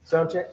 Sound check.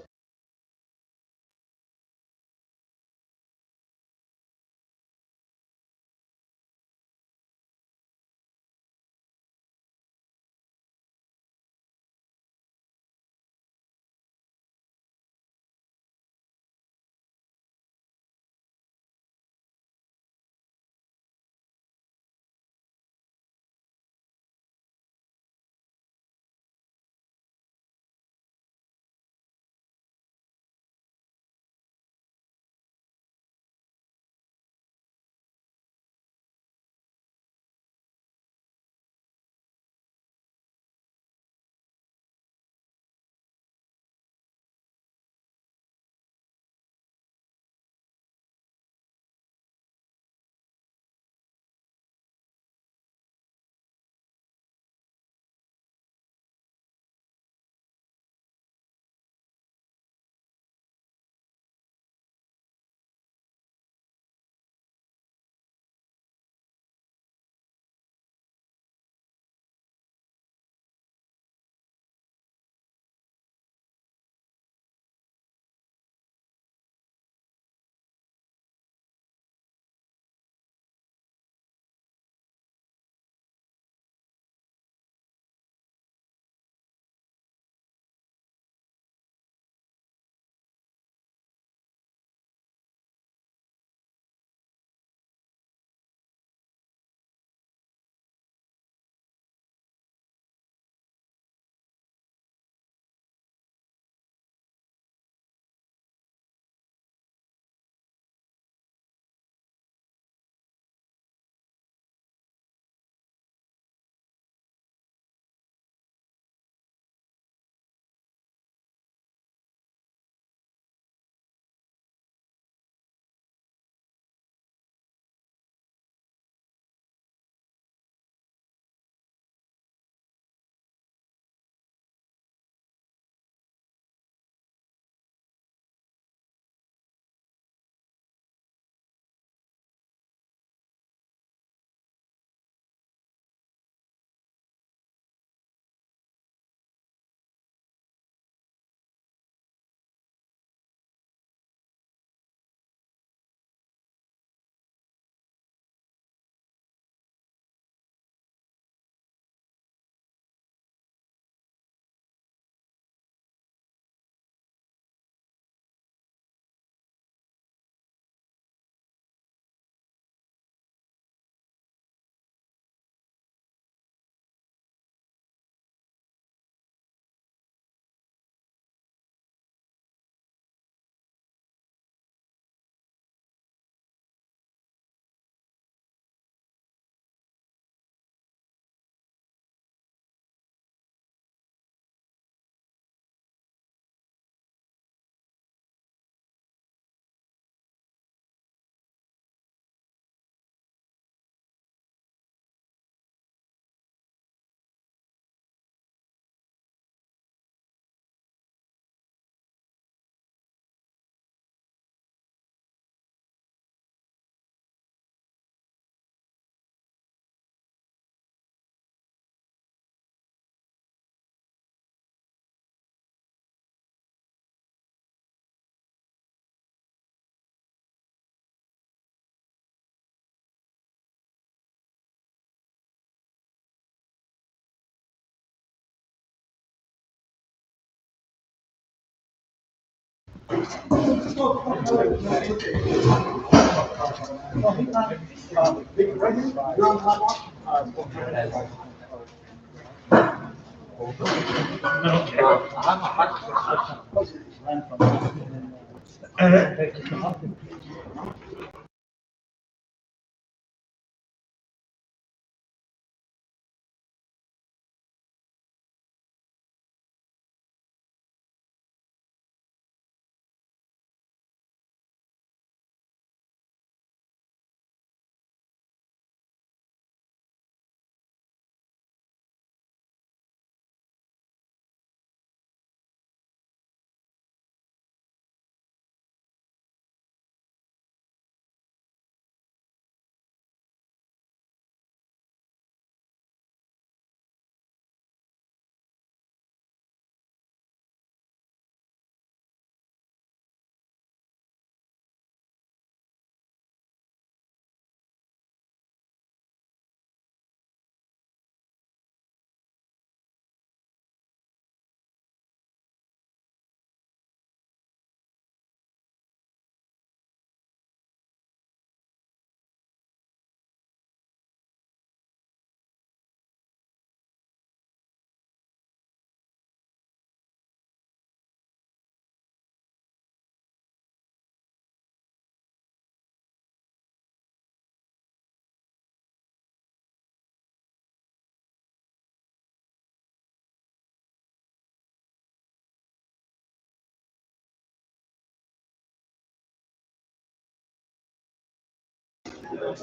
All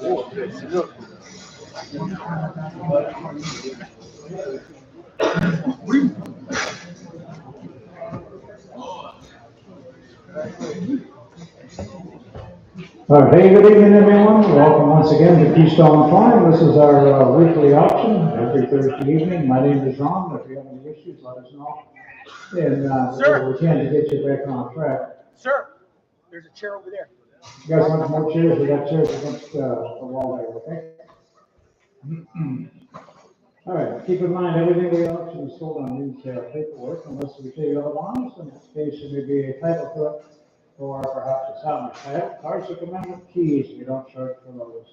right, hey, good evening, everyone. Welcome once again to Keystone Farm. This is our weekly auction every Thursday evening. My name is Ron. If you have any issues, let us know. And Sir. we can to get you back on track. Sir, there's a chair over there. You guys want more chairs? We got chairs against the wall there, okay? All right, keep in mind, everything we auction is sold on these paperwork unless we tell you otherwise. In this case, there may be a title to it or perhaps a salvage title. Cars that come in with keys, we don't charge for those.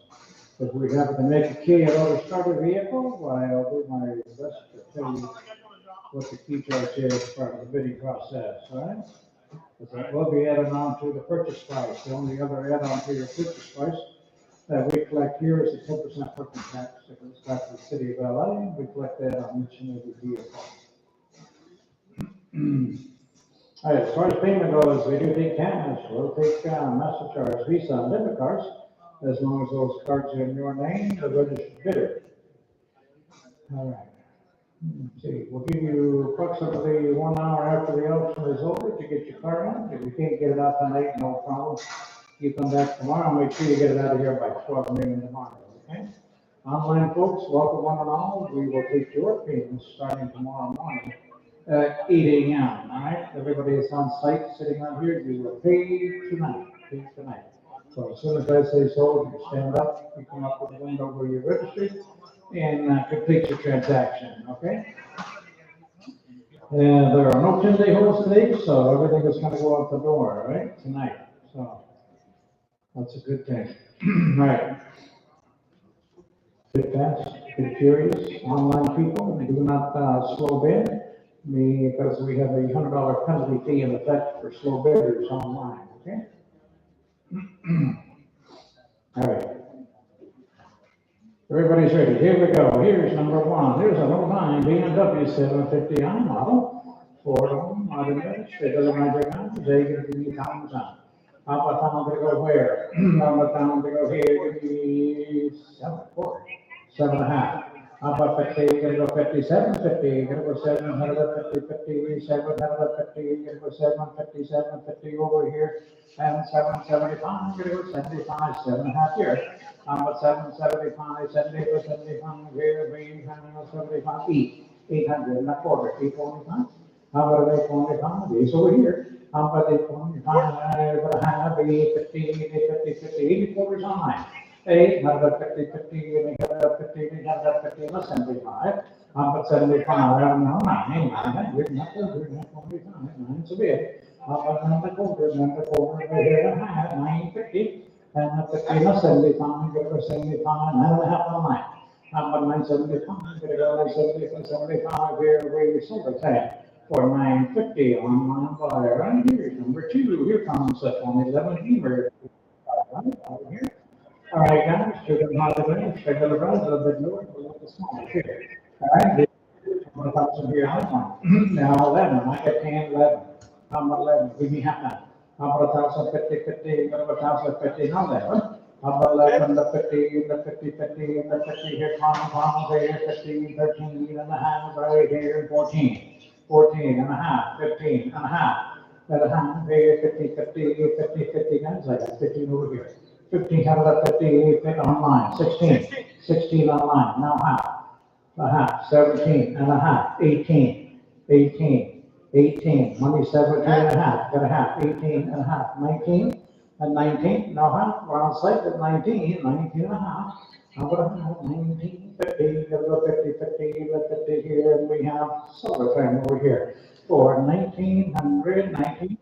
If we happen to make a key at order start a vehicle, why, I'll do my best to tell you what the key charge is as part of the bidding process, all right? Because that will be added on to the purchase price. The only other add-on to your purchase price that we collect here is the 10% parking tax that goes back to the city of LA. We collect that on each and every vehicle. All right, as far as payment goes, we do take cash. We'll take MasterCard, Visa, and debit cards, as long as those cards are in your name, the registered bidder. All right. Let's see, we'll give you approximately 1 hour after the auction is over to get your car in. If you can't get it out tonight, no problem. You come back tomorrow, make sure you get it out of here by 12 noon tomorrow, okay? Online folks, welcome one and all. We will take your payments starting tomorrow morning at 8 a.m., all right? Everybody is on site sitting on here, you will pay tonight, So as soon as I say so, you stand up, you come up with the window where you're registered, and complete your transaction, okay? And there are no 10-day holds today, so everything is gonna go out the door, all right, tonight, so that's a good thing. All right. Good fast, good furious, online people, do not slow bid, because we have a $100 penalty fee in effect for slow bidders online, okay? All right. Everybody's ready. Here we go. Here's number one. Here's a 09 BMW 750i model. Ford automatic. It doesn't matter now. They give me times on. How about time to go where? How about time to go here? Give me 7.5. How about 50? Gonna go 57, 50. Gonna go 750, 50, 750. Gonna go 757, 50 over here. And 775. Gonna go 75, 7.5 here. How about 775, 70, 75 here? 875 each. 800 and a quarter. 825. How about 825? These over here. How about 825? But I have 50, 50, 50, 80 quarters on mine. 8, how about 50, 50, and how about 50, and how about 50, and 75. How about 75? I don't know, 9, 900, not 400, not 45, 9's a bit. How about not the quarter, over here, and a half, 950, and the 50, and 75, go for 75, 9.5 on mine. How about 975? Gonna go 975, 75 here, where you sold it at for 950 on mine buyer. Right here, number 2. Here comes the 2011 Beamer. Right over here. All right, guys, sugar and hot drinks, regular runs, a little bit lower, a little bit smaller here. All right, I'm going to here on one. Now 11, I got 10, 11. How about 11? Give me half that. How about 1,050, 50, go to 1,050, now 11. How about 11, the 50, the 50, 50, and the 50 here, pounds here, 15, 13 and a half, right here, 14, 14 and a half, 15 and a half. At a half here, 50, 50, 50, 50, guys, I got 15 over here. 15 out of that 50 online, 16, 16 online, now half, a half, 17 and a half, 18, 18, 18, money 17 and a half, got a half, 18 and a half, 19, and 19, now half, we're on site at 19, 19 and a half, how about a half, 19, 50, got a 50, 50, 50 here, and we have solar time over here for 1900, 1900,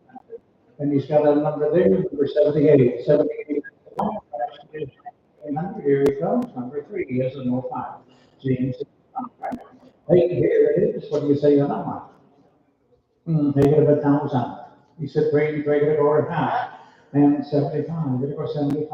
and he's got a number there, number 78, 78. Here he comes, number 3, he has a no 5. James, hey, here it is. What do you say on that one? Take it a bit down some. He said, break it over half. And 75, gonna go 75.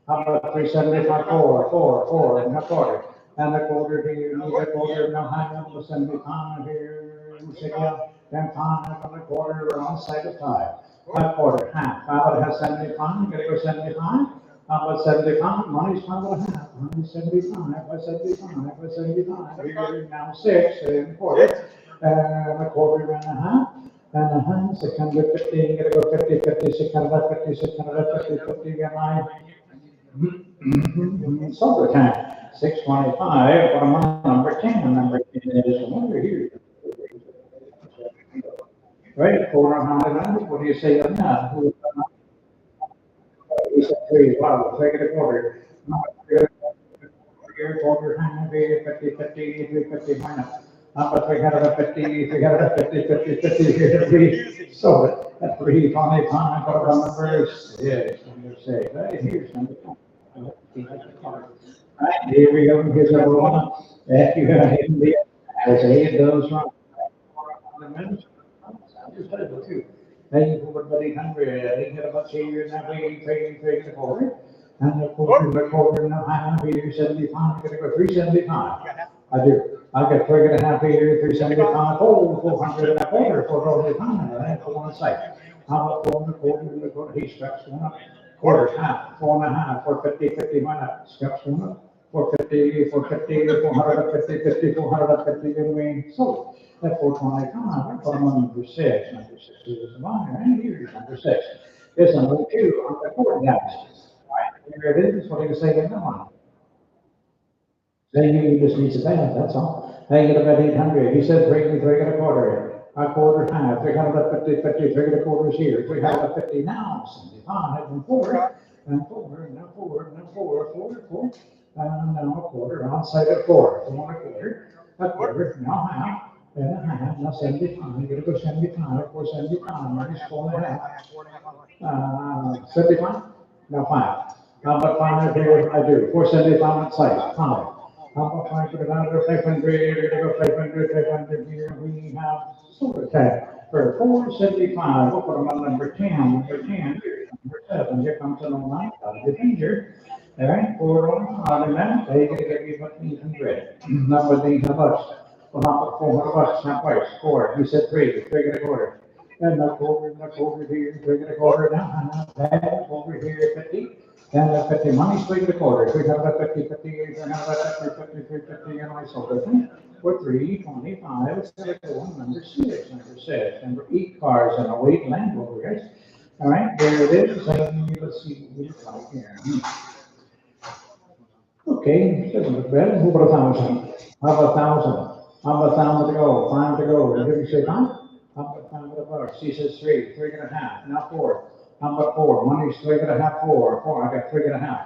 How about 375, 4, and a quarter. And a quarter here, and a quarter, now high number 75 here, and 5, and a quarter, we're on side of 5. A quarter, half. How about it has 75? Gonna go 75. How about 75? Money's 5.5. Money's 75 by 75 by 75. Here now 6 and a quarter. A quarter and a half. And a half. 650. Gonna go 50, 50, 650, 650, 50. Am I? Sober time. 625. What am I? Number 10. Number 10 is over here. Right? 400. What do you say on that? He said 3. Wow. Take it a quarter. Here, quarter time. 50, 50, 50 minus. But 350, 350, 50, 50, here, 3. So at 325. What about number 6? Number 6. Right? Here's number 5. Right, here we go. Here's number 1. If you have hidden the as a hit those wrong. Then you put 800, they get about 2 years now, we trade the quarter. And the quarter and a half here, 75, gonna go 375. I do. I got 3.5 here, 375, 400 and a quarter, 4.5, that's for one side. How about 4.25, he steps one up. Quarter, half, 4.5, 450, 50 minus, steps one up. 450, 450, 450, 50, 450, you know what I mean? So at 425, I'm number 6. Number 6 is mine, and here's number 6. Here's number 2 on the 4 guys. All right, here it is. What do you say in that one? Say you just needs a band, that's all. Hang it about 800. He said 3 and a quarter. A quarter half, 350, 50, 3 and a quarters here, 350 now, 75 and 4, and 4, and now 4, and now 4, 4, 4. And now a quarter, outside of 4, 4 and a quarter, now half, and a half, now 75, you're gonna go 75, 475, minus 4.5. 75, now 5. How about 5 here, I do, 475 outside, 5. How about 5 put it down to 500, you're gonna go 500, 500 here, we have solar tag for 475, we'll put them on number 10, number 10, number 7, here comes an 09, out of the danger. All right, 4 on that, they're gonna give you about 800. Not what they have us. Well, not 400 bucks, not twice, 4. You said 3 and a quarter. And the quarter here, 3 and a quarter now, that over here 50. And the 50 money's 3 and a quarter. 350, 50, 50, 50, and I sold it. For 325, it's number 6, number 6. Number 8 cars and a weight land over guys. All right, there it is. Let's see, right here. Okay, doesn't look bad. How about 1,000? How about 1,000? How about 1,000 to go? 5 to go. Did you say 5? How about 5 bucks? He says 3, 3.5, now 4. How about 4? Money's 3.5, 4. 4, I got 3.5.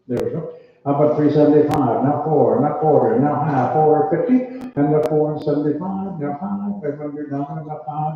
There we go. How about 375? Now 4, now quarter, now half, 450, and the 4 and 75, now 5, 500, now 5,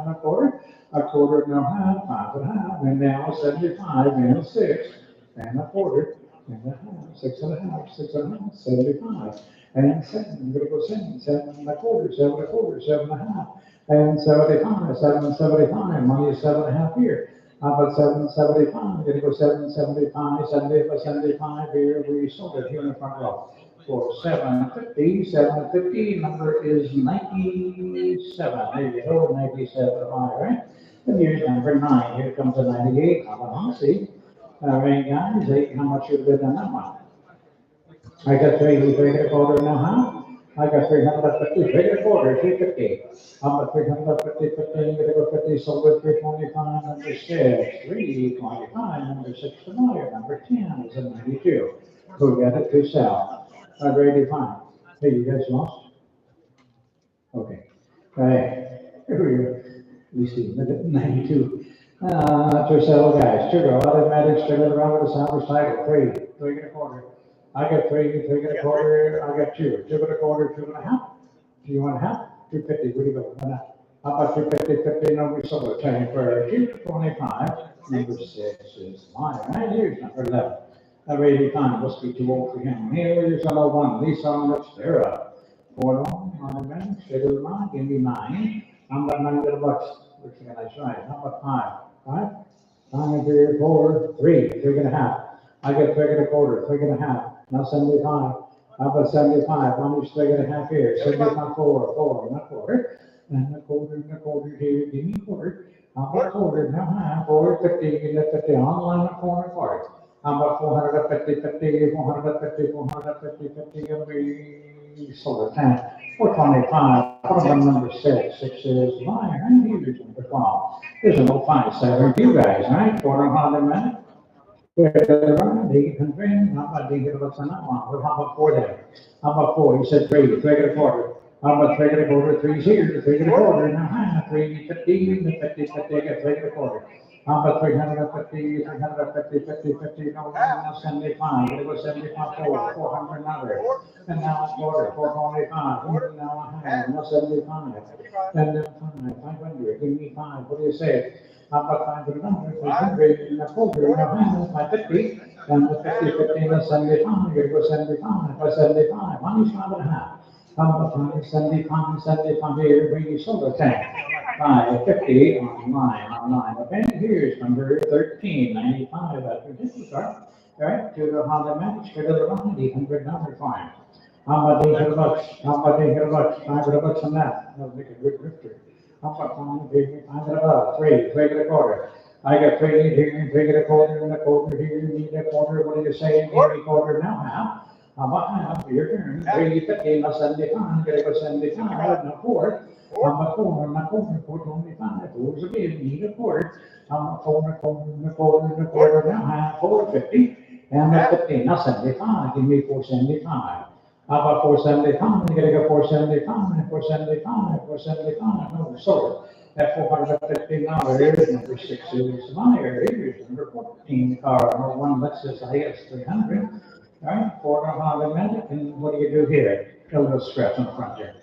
now quarter, a quarter, now half, 5.5, and now 75, and 6, and a quarter. And a half, 6.5, 6.5, 75, and 7. I'm gonna go 7, 7 and a quarter, 7 and a quarter, 7.5, and 75, 7.75. Money is 7.5 here. How about 7.75? I'm gonna go 7.75, 70 by 75 here. We sold it here in the front row for 750. 750. Number is 97. There you go, 97. All right. And here's number 9. Here comes a 98. How about see? All right, guys, how much you bid on that one? I got 3 and a quarter now, huh? I got 350, 3 and a quarter, 350. How about 350, 50, I'm gonna go 50, sold at 325, number 6, 325, number 6 to buy, number 10 is a 92. Who got it to sell? Number 85. Hey, you guys lost? Okay. All right. Here we go. At least 92. To sell guys, 2 go, automatic, straight around with a salvage title, 3 and a quarter. I got 3 and a quarter, I got 2 and a quarter, 2.5. 2.5, 250, where do you go? How about 250, 50, number sold, turning for 225, number 6 is mine, right here's number 11. Number 85, must be too old for him. Here's number 1, Lisa on the Stera. 4 on the man, straight to the line, give me 9. I'm about 9 bucks. Looks like a nice ride. How about 5? 5, 3, 4, 3, 3.5. I got 3 and a quarter, 3.5. Now 75. How about 75? Money's 3.5 here. 75, 4, 4, and a quarter. And a quarter here. Give me a quarter. How about quarter now high, 450, get 50 online at 440. How about 450, 50, 450, 450, 50, gonna be sold at 10. 425, put them on number six is mine, and here's number 12. There's an 057, you guys, right? Quarter Honda minute. Right, 800, how about they get what's on that one? Well, how about 4 then? How about 4? He said 3, 3 and a quarter. How about 3 and a quarter? 3's here, 3 and a quarter. Now, high, 350, 50, 50, get 3 and a quarter. How about 350, 350, 50, 50, no, now 75. It was 75, 400 another. And now a quarter, 425. Now a high, now 75. And then 500. Give me 5. What do you say? How about 500, 500, and a quarter, now 550, and the 50, 50, and 75, you go 75, by 75, money's 5.5. How about 575, 75, here, bring you solar tank. 550 online. Okay, here's number 1395, that's ridiculous, right? All right, to the Honda Match, to the line, $800 fine. How about $800? How about $800? $500 on that. That'll make a good drifter. How about $500? Three and a quarter. I got 3 here, 3 and a quarter, and a quarter here, need a quarter. What do you say? Give me a quarter now, half. How about half? Your turn. 350, now 75. Gotta go 75, now 4. How about 4? Now 425. 4's a bid. Need a quarter. How about 4 and a quarter, and a quarter, and a quarter, now half. 450, and a 50, now 75. Give me 475. How about 475? You gotta go 475, 475, 475. No, sold. At $450, number 6 is Meyer. Here's number 14 car, number 1 Lexus IS 300. All right, Ford automatic. And what do you do here? A little scratch on the front here.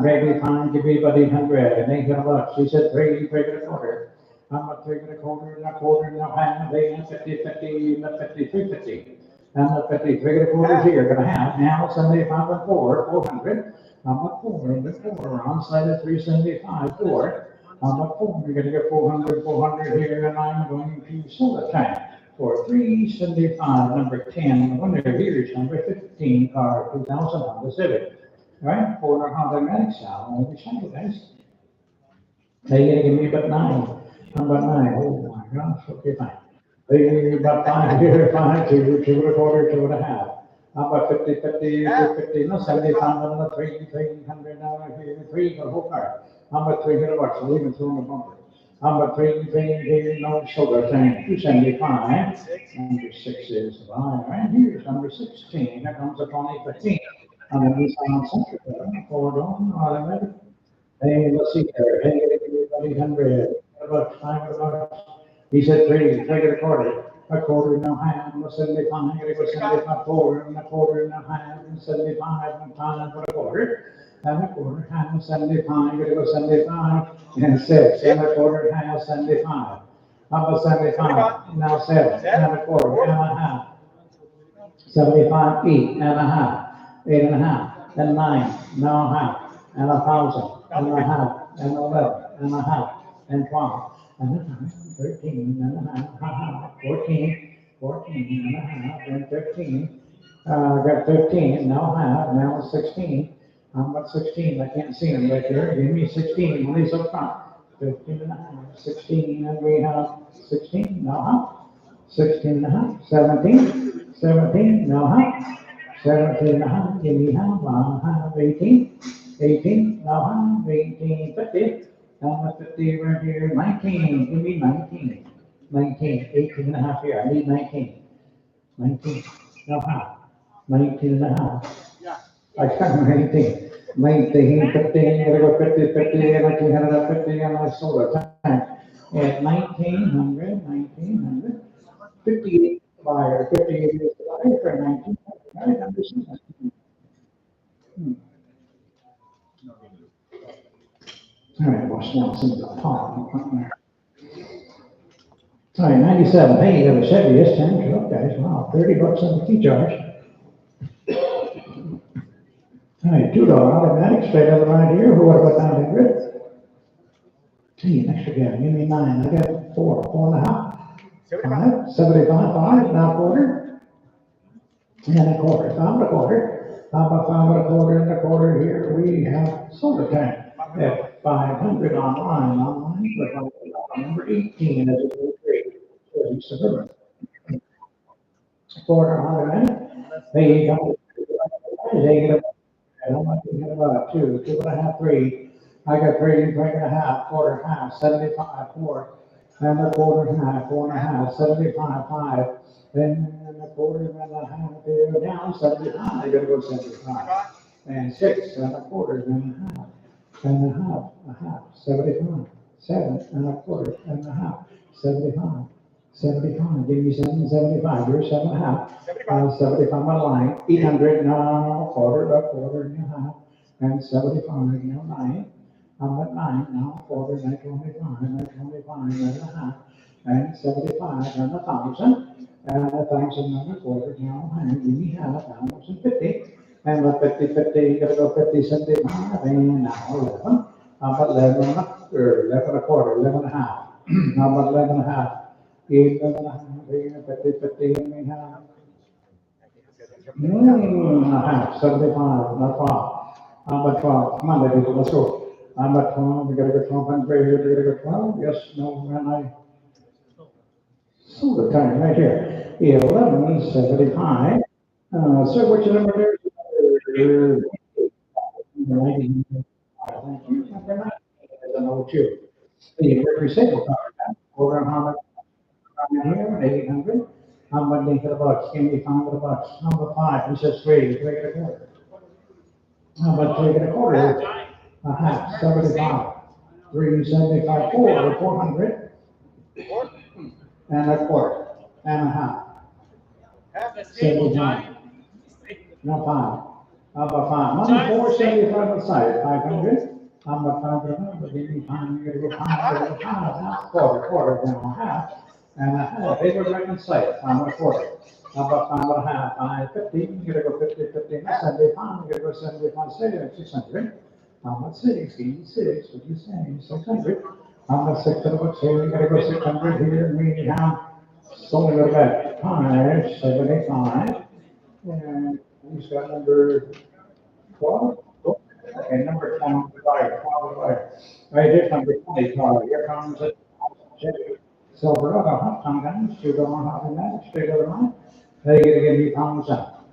Baby, fine, give me about 800 and $800. She said 3 and a quarter. How about 3 and a quarter, and a quarter, and a half, 50, 50, 50, 350. And the 53 and a quarter here, gonna have now 75 and 400. How about 4 and a quarter, on side of 375, 4. How about 4? You're gonna get 400, 400 here, and I'm going to sell the tank for 375, number 10. The winner here is number 15, car 2000 Honda Civic. All right, Ford Honda Medic Sal, only second, guys. Now you're gonna give me about 9. How about 9? Oh my gosh, okay, fine. They about 5 here, 5, 2, 2 and a quarter, 2 and a half. How about 50, 50, 50, no, 75, another 3, $300 here, 3 for the whole car. How about $300? I'll even throw in a bumper. How about 3, no, shoulder tank, 275. Number 6 is all right. Here's number 16. That comes up 2015. On the Nissan Sentra, Ford on automatic. Hey, let's see there. Hey, 800. About $500. He said 3 and a quarter and a half, and 75, it was 75, 4 and a quarter and a half, and 75, and 5 and a quarter, half, 75, it was 75, and 6 and a quarter, half, 75. How about 75? Now 7 and a quarter, and a half. 75, 8 and a half, 8 and a half, and 9, now a half, and 1,000, and a half, and 11, and a half, and 12, and a half, 13, and a half, 14, 14 and a half, and 15. Got 15, now half, now 16. How about 16? I can't see them right there. Give me 16, one is up front. 15 and a half, 16, and we have 16, now half, 16 and a half, 17, 17, now half, 17 and a half, give me half, 18, 18, now half, 18, 50. And the 50 right here, 19, give me 19, 19, 18 and a half here, I need 19, 19, no half, 19 and a half. I got 19, 19, 15, gotta go 50, 50, and I can have that 50, and I sold a tank. And 1900, 58 buyer, 58 is the buyer for 1900, All right, watch now, some of the pop there. All right, 97. Hey, you got a Chevy S10 truck, guys. Wow, $30 on the key charge. All right, $2 automatic, straight out right here. What about 900? Gee, an extra guy. Give me 9. I got 4, 4.5. 5, 75, 5, now quarter. And a quarter, 5 and a quarter. How about 5 and a quarter and a quarter here? We have solar tank at 500 online, Number 18 is a little tree. So he's suburban. Quarter hundred. They got they get how much you get about two, 2.5, 3. I got 3.5, quarter half, 75, 4. And a quarter half, 4.5, 75, 5. Then a quarter and a half, here down, 75. You gotta go 75. And 6 and a quarter and a half. And a half, 75, 7 and a quarter and a half, 75, 75, give me 775, you're 7.5, 75 on line, 800, now, a quarter and a half, and 75, now 9, I'm at 9, now, quarter, now 25, now 25, and a half, and 75, and 1,000, and 1,000, and a quarter, now, and give me half, now, 150. And the 50, 50, you gotta go 50, 75, and now 11. How about 11 and a third, 11 and a quarter, 11 and a half. How about 11 and a half? 8, 11 and a half, 50, 50, and we have. A half, 75, not 12. How about 12? Come on, ladies, let's go. How about 12? We gotta go 12 and right here, we gotta go 12. Yes, no, when I. So the time right here. 11, 75. So which number there? Thank you. Number 9 is an O2. The recycle card, over how much here, 800. How much they get about, can we find about number 5, he says 3, 3 and a quarter. How about 3 and a quarter? A half, 75. 375, 400. And a quarter, and a half. 75. No, 5. How about 5? 475 on the side, 500. How about 500? But give me time, you gotta go 5, half, quarter, down, half, and a half. They were right on site, 5 and a quarter. How about 5 and a half, 550, you gotta go 50, 50, 75, you gotta go 75, 600. How about 66, what do you say, 600. How about 600, here, you gotta go 600 here, and we have, so we go back, 5, 75, and he's got number 12. Okay, number 12, right here, number 20, here comes it. So we're not a hot tongue guns, you go on how to manage, straight over line. They get to give you thumbs up.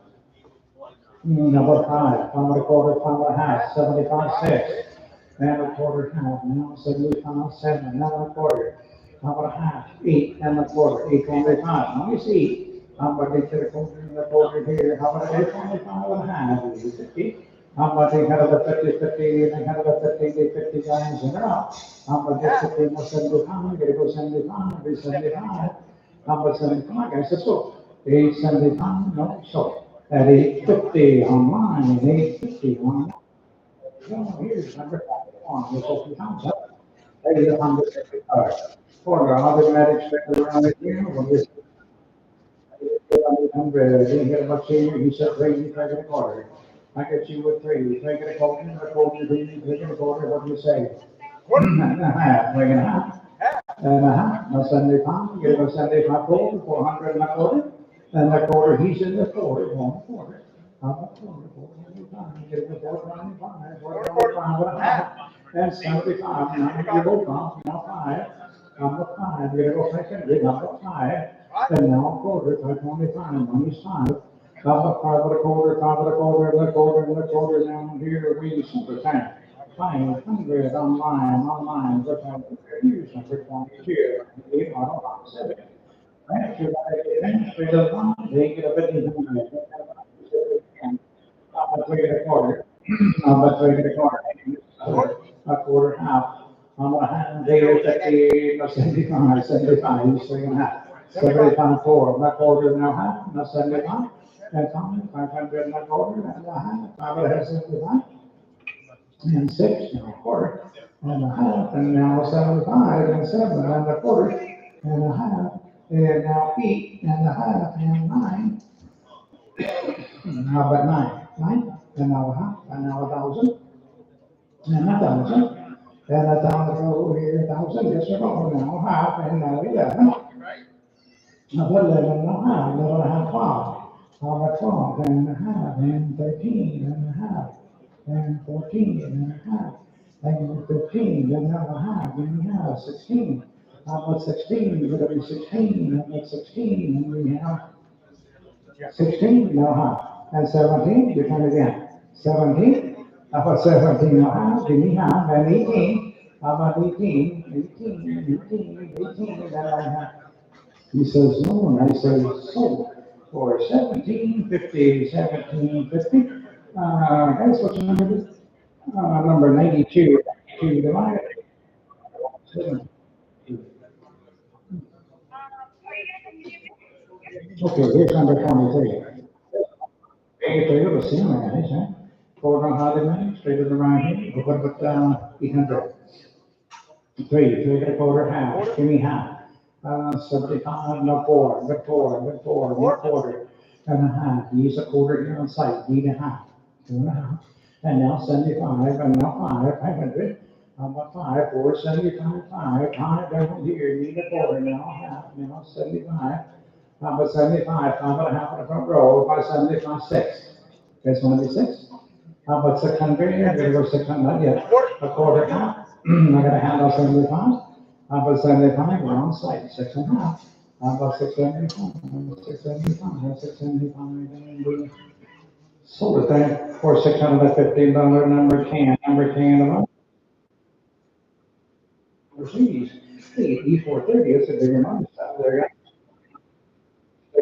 Number 5, 5 and a quarter, 5 and a half, 75, 6. And a quarter half, now 75, 7, now and a quarter. 5 and a half, 8 and a quarter, 8.25. Now you see, how about they get a quarter here, how about 8.25 and a half, 50. How about they have the 50, 50, and they have the 50 guys in a row. How about they 50, no 75, they go 75, they 75. How about 75, guys, let's go. 875, no, so at 850 on mine, 850 on. Well, here's number 1, this will be thumbs up. There is 155. For automatic spectrum around it here, when this 100, didn't get much here, he said, crazy, try to quarter. I get you with 3, take it a quarter, I told you, take it a quarter, what do you say? 1.5, take it a half. And a half, no 75, give us 75 quarter, 400 and a quarter. And a quarter, he said a quarter, 1 quarter. How about quarter, 425, give us 425, 425 and a half. And 75, now you go from, now 5. Number 5, you're gonna go second, number 5. And now quarter, 525, money's 5. Number 5 and a quarter, 5 and a quarter, and a quarter, and a quarter, down here, we super time. 500 online, what time use number 22, 8 on 7. Right, you gotta get in, straight up on, they get a bit in the Number 3 and a quarter, number 3 and a quarter, a quarter half. On the hand, they are 50, no 75, 75, you 3.5. 75, 4, not quarter, no half, no 75. That's on 500 and a quarter, and a half, 575. And 6 and a quarter, and a half, and now 75, and 7 and a quarter, and a half, and now 8 and a half, and 9. Now about 9, 9, and now a half, and now 1,000, and 1,000. And 1,000 over here, 1,000, yes or no, now half, and now 11. Now 11 and a half, 11 and a half, 12. How about 12 and a half, and 13 and a half, and 14 and a half, and 15 and a half, and a half, 16. How about 16? We're gonna be 16. How about 16? And we have 16, no how. And 17, you turn again. 17, how about 17, no how. Give me how. Then 18, how about 18? 18, 18, 18, and then I have. He says no, and I say so. For 1750, 1750. That's what number is. Number 92, 92 divided. 7. Okay, here's number 23. Okay, so you're the same guys, huh? Forward on how they manage, straight to the right here. What about 800? Three get a quarter, half. Give me half. 75, no four, good four, good four, good quarter. And a half. Use a quarter here on site. Need a half. 2.5. And now 75, and now 500. How about 5, 4, 75, 5. Down here, need a quarter, now half, now 75. How about 75, 5.5 in the front row, about 75, 6. That's one of the 6. How about 600? I'm gonna go 600, yeah. A quarter half. I gotta handle 75. How about 75? We're on site, 6.5. How about 675? 675, 675, and we sold it then for $615, number 10, Mercedes. Hey, E430, it's a bigger money stuff there. I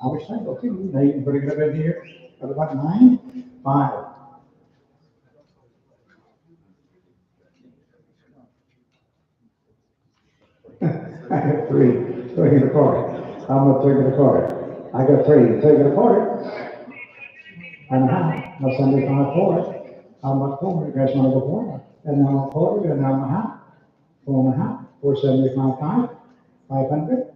was saying, okay, now you can put it up in here, at about 9, 5. I got 3, 3.25. I'm a 3.25. I got 3.25. And a half. Now 75 for it. How much for it? You guys want to go for it? And now a quarter, and now a half. 4.5. 475, 5. 500.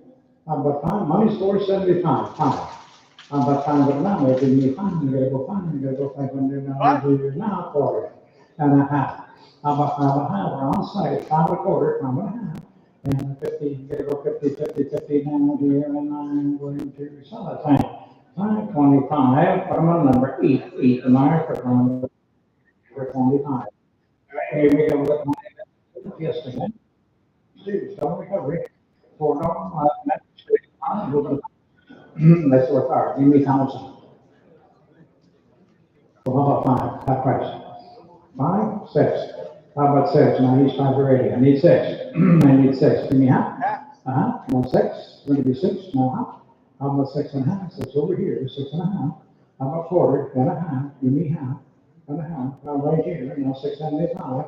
How about 5? Money's 475, 5. How about 5 now? If you need 5, you gotta go 5. You gotta go 500 now. Now quarter. And a half. How about 5.5? We're on site. 5.25. 5.5. And 50, you gotta go 50, 50, 50 down here, and 9 going to solid time. 525, what am I number? 8, the marker from 25. Here we go with my yesterday. Stone recovery. For no, let's work hard. Give me Thompson. Well, how about 5? That price. 5, 6. How about 6? Now he's 5 already. I need 6. I need 6. Give me half. No 6. Going to be 6. No half. How about 6.5? 6 over here. 6.5. How about quarter? Then a half. Give me half. And a half. Now right here. Now 675.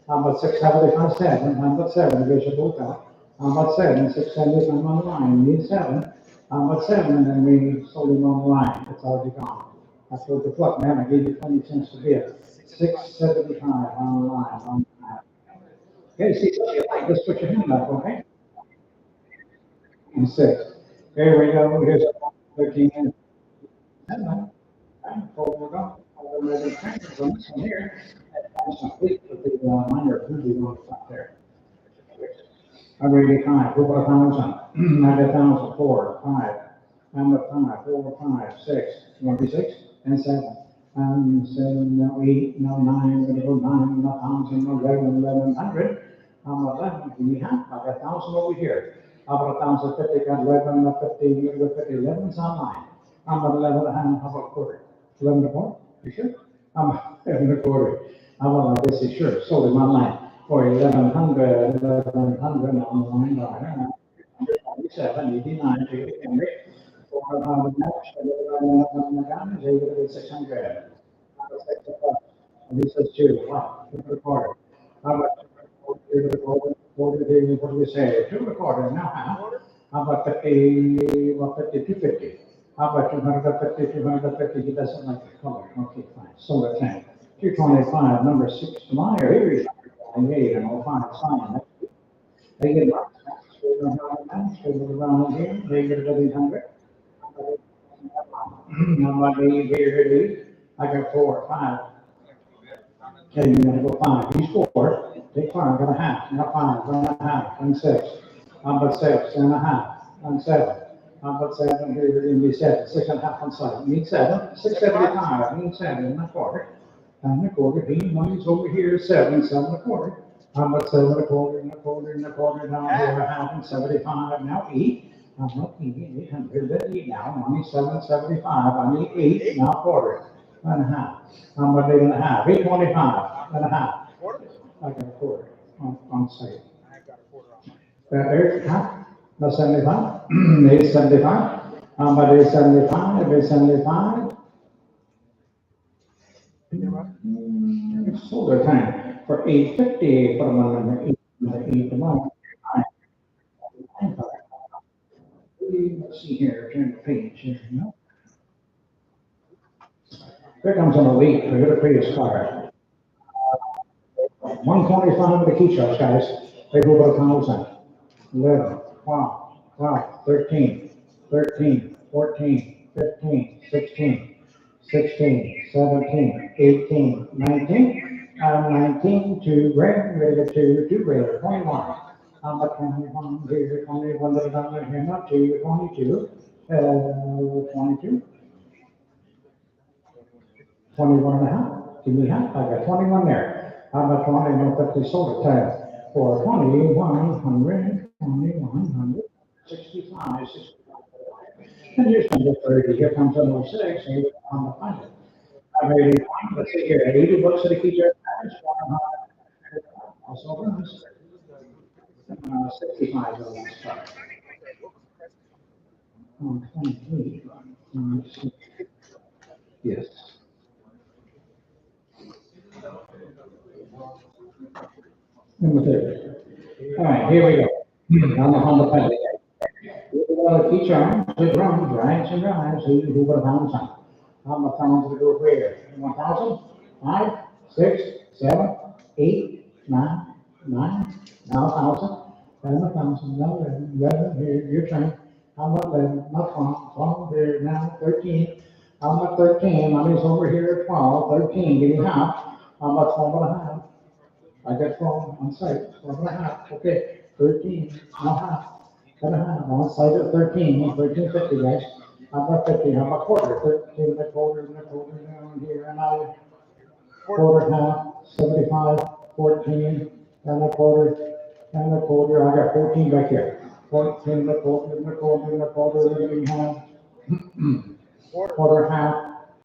How about 675? 7. How about 7? There's a both out. How about 7? 675 on the line. We need 7. How about 7? And then we sold him on the line. It's already gone. I told the pluck, man, I gave you 20 cents to bid. 675 on the line. On the line. Okay, see, so you like, just put your hand up, okay? And 6. Here we go. Here's 13 and 7. Forward we go. Already transferred from this one here. That's complete with the minor movie on the top there. I read 5. What about 1,000? I got 1,000, 4, 5. I'm at 5, 4, 5, 6. You want to be 6? And 7. 7, no 8, no 9, we're gonna go 9, no 1,000, no 11, 1,100. I'm at 11, give me half, I got 1,000 over here. How about 1,050, got 11, no 50, you go 50, 11's online. I'm at 11 and a half, how about quarter? 11 and a quarter, you sure? I'm at 11 and a quarter. How about like this, you sure, sold him online. For 1,100, 1,100 online, right? 47, 89, 80, for match, everybody else, 600. And this is 2, wow, 2.25. How about 2.25, 40, what do we say? 2.25, now how about 50, well, 50, 250? How about 250, 250? He doesn't like the color. Okay, fine. So the 10. 225, number 6, Meyer, here is 28 and 05, sign. They get about around here, they get 800. Nobody here, I got 4 or 5. Okay, you're gonna go 5. He's 4. Take 5, got a half. Now 5, got a half, and 6. How about 6 and a half, and 7. How about 7? Here, you're gonna be 7. 6.5 on side. Need 7. 675. Need 7 and a quarter. And a quarter. He money's over here, 7, 7 and a quarter. How much 7 1/4 and 1/4 and 1/4 down here, a half and 75. Now eat. I'm not eating 800. Let's eat now. Money 775. I need 8. Now quarter and a half. How much 8.5? 8.25 and a half. I got a quarter on site. There's half. No 75. 875. How much 875? 875. Sold the time for 850 for one number 8 tomorrow. Let's see here, turn the page here. No. Here comes an elite. We're going to pay his card. 125 with the key charge, guys. They go about 1,000. 11, 12, 13, 14, 15, 16, 17, 18, 19, 19, 2 grand, ready to 2 grand, 21. I'm at 21, here, 21, that I'm at here, not 2, 22, 22, 21 and a half. Give me half. I got 21 there. I'm at 21, 50 sold it for 2,100, 2,165, 65. And here's number 30. Here comes number 6. And you're on the final. I'm ready. Let's see here. 80 bucks at the key jar. Also runs. 65 on that start. 28. Yes. Number 30. All right, here we go. On the penalty. Key charm, it runs, rides and drives, who would have found some? How much pounds to go here? 1,000? 5, 6, 7, 8, 9, 9, now 1,000, then 1,000, now 11, here, your turn. How much 11? Not 12, there now 13. How much 13? Money's over here at 12, 13, give me half. How much 12 and a half? I got 12 on site, 12 and a half, okay, 13, now half. On site at 13, 1350, guys. How about 50? How about quarter? 13 and a quarter and a quarter down here, and I quarter half, 75, 14 and a quarter and a quarter. I got 14 back here. 14 and a quarter and a quarter and a quarter and a half. Quarter half.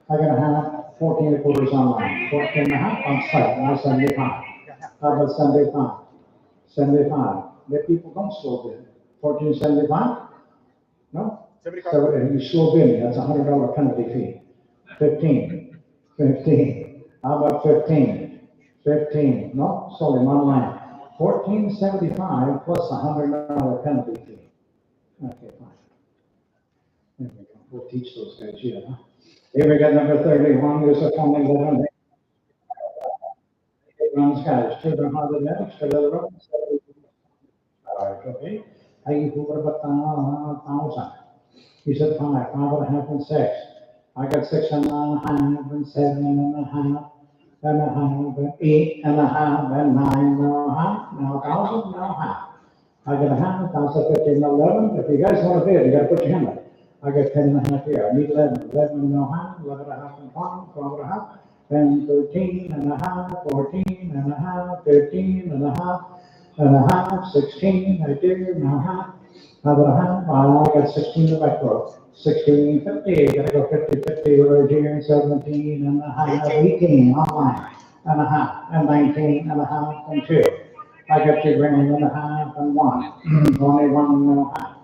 I got a half. 14 and a quarter is online. 14 and a half on site. Now 75. How about 75? 75. The people don't slow bid. 1475? No? So you slow bidding, that's $100 penalty fee. 15, 15. How about 15? 15. No, sold him online. 1475 plus $100 penalty fee. Okay, fine. There we go. We'll teach those guys here, huh? Here we got number 31. There's a phone number. Runs, guys. Children how the next, the other runs. Okay. I what about 1,000? He said 5, 5.5 and 6. I got 6.5 and 7.5 and 8.5 and 9.5. Now 1,000, now half. I got a half, 1,015, 11. If you guys want to bid, you got to put your hand up. I got 10.5 here. I need 11, 11 and a half, 11.5 and 12, 12.5, then 13.5, 14.5, 15.5. And a half, 16, I do, now half. How about a half? I got 16 in the back row. 16, 50, gotta go 50, 50 right here, 17 and a half, 18, online, and a half, and 19 and a half, and 2. I got 2 grand and a half, and 1, 21 and a half.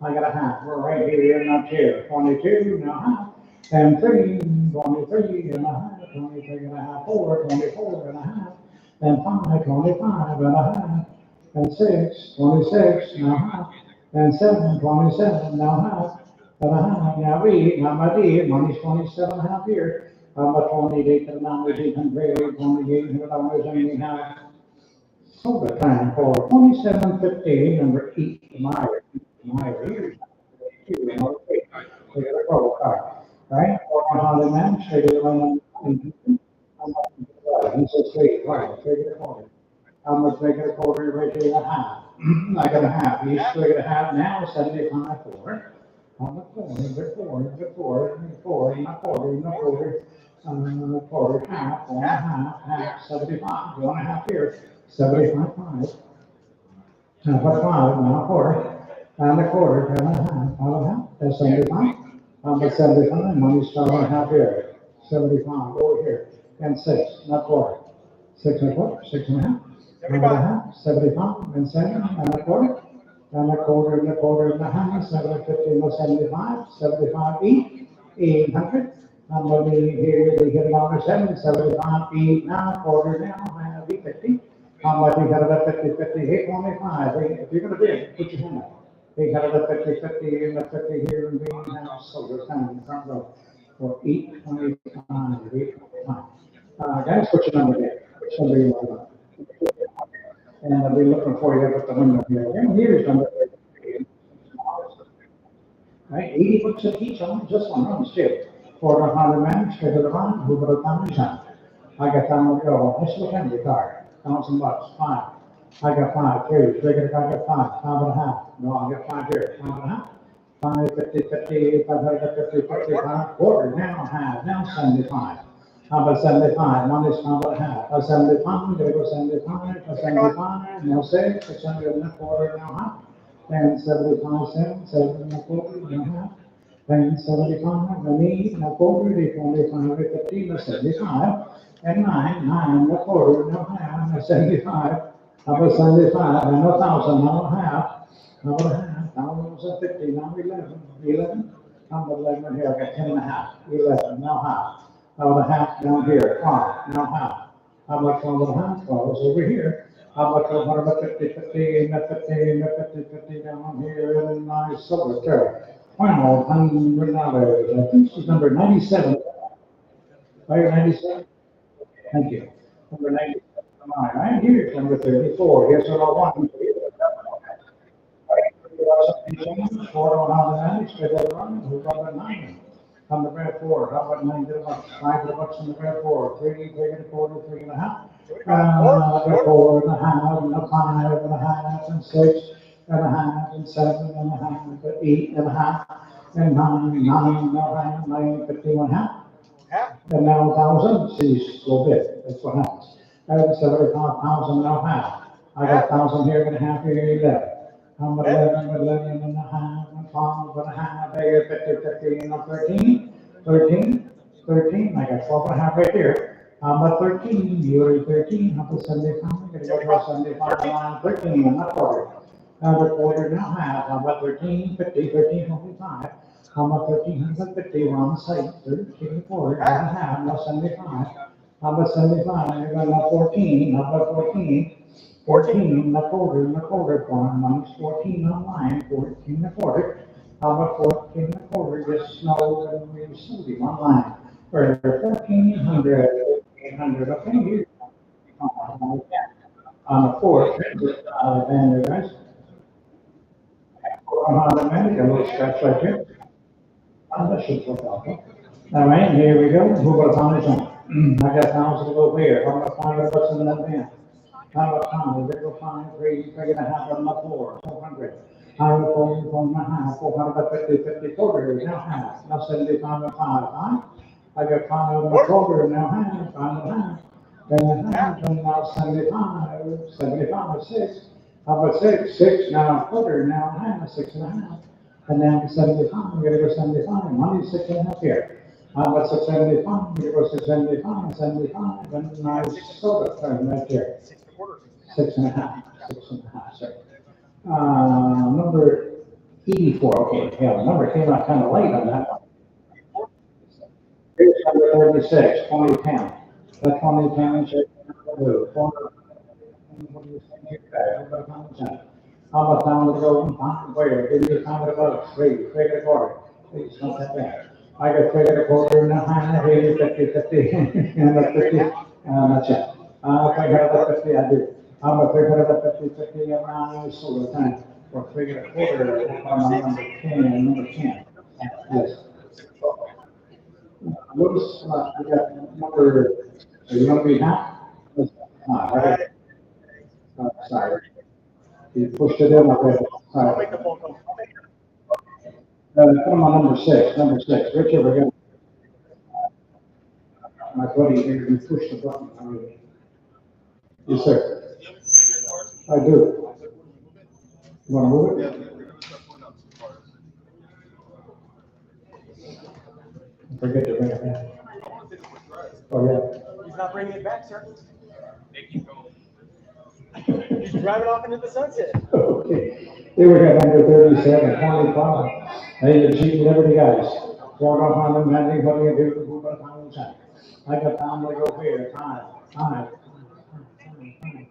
I got a half, we're right here, not 2, 22 and a half, and 3, 23 and a half, 23 and a half, 4, 24 and a half, and 5, 25 and a half, and 6, 26 and a half, and 7, 27 now half, and a half. Now read, now my D, money's 27 and a half here. How much 28 and now is even greater, 28 and a half. Sold the time for 27.50, number 8, my ears. They got a roll card, right? 400 man, straight away. He says, wait, right, figure it out. How much make it a quarter, right here, a half. I got a half, you still get a half now, 75 4. How much 4, not quarter, not quarter. Quarter, half, 75, 1.5 here, 75, 5. Half a five, now a quarter, and a quarter, and a half, that's 75. That's 75, money's 5.5 here, 75 over here, and 6, not quarter. 6 and a quarter, 6.5, 1.5, 75, and 7, and a quarter, and a quarter, and a quarter, and a half, 750, no 75, 75 each, 800. And when we here, we hit another 75, 8 now, quarter now, 50. How much you got about 50, 50, 825. If you're going to bid, put your hand up. They got about 50, 50, and the 50 here in Green House, so we're kind of in front row for 825, 825. Guys, put your number there. Which number you want? And I'll be looking for you up at the window here. And here's number 30. Right, 80 bucks a piece on just one run still. For the 100 man, straight to the run, who got a thousand? I got time to go. Let's look at your card. $1,000, 5. I got 5, 3. Figure I got 5, 5.5. No, I got 5 here, 5.5. 5, 50, 50, 550, 55, quarter, now half, now 75. How about 75? One is 5.5. 75, there goes 75, 75, now 6, 600 and a quarter, now half. Then 75, 7, 7 and a quarter, now half. Then 75, the need, now quarter, 25, 50, 75. And 9, 9 and a quarter, no half, no 75. How about 75? And 1,000, no half. How about a half? 1,050, now 11. 11. How about 11 here? I got 10 and a half. 11, now half. How about a half down here? 12, now half. How about 12 and a half? 12 is over here. How about 150, 50, and 50, and 50, 50 down here, and nice silver there. $100. I think she's number 97. Are you 97? Thank you. Number 97. All right, here's number 34. Here's what I want. Who's number 9? On the red 4. How about 9 bucks? 5 bucks on the red 4. 3, 3 and a quarter, 3.5. The 4.5, and a 5.5, and 6.5, and 7.5, and 8.5, and 9, 9, 51.5. And now 1,000, she's a little bit, that's what happens. I have 75,000 now half. I got 1,000 here and a half here, 11. I'm 11, 11 and a half, and 12 and a half, there, 50, 50, and 13, 13, 13. I got 12 and a half right here. I'm at 13, you're 13, how about 75? I'm going to go to 75, line 13, and a quarter. Now the quarter now half, how about 13, 50, 13, 25. How about 1,350 on the site, 13, quarter, and a half, now 75. How about 75? You're going to 14, how about 14? 14 and a quarter, one minus 14 on line, 14 and a quarter. How about 14 and a quarter, just snow and we snowed him on line. For 1,400, 800, okay, here. On the fourth, and the guys. On the minute, a little scratch right here. That should work out. All right, here we go. Who got a pound on? I got pounds to go here. How about 5 bucks in that van? How about pound? They go 5, 3, 3.5 on the 4, 400. How about 4, 4.5, 450, 50 quarters, now half. Now 75 and 5, huh? I got 5 on the quarter, now half, 5 and a half. Then a half, and now 75, 75, 6. How about 6, 6, now a quarter, now a half, 6.5. And then 75, I'm going to go 75, money 6.5 here. How about 675, I'm going to go 675, 75, and nice soda turn right there. 6.5, 6.5, sorry. Number 84, okay, yeah, the number came out kind of late on that one. Here's number 36, 2010. The 2010 is what do you think here? How about down the road, where? Give me a comment about 3, 3.25. Please, not that bad. I got 3.25 and a half, 50, 50, and a 50, that's it. If I got about 50, I do. I'm a 350, 50, around sort of time for 3.25 on number 10, number 10. Yes. Notice, we got number, you want to be half? Right. Sorry. You pushed it in already. Sorry. Come on, number 6, Richard, we got. my buddy here, you push the button. Yes, sir. I do. You wanna move it? Forget to bring it back. Oh, yeah. He's not bringing it back, sir. He's driving off into the sunset. Okay. They were at under 37, 25. Hey, the Chief Liberty guys. Walk off on them, and anybody can do who got time inside. I got time to go here. Time.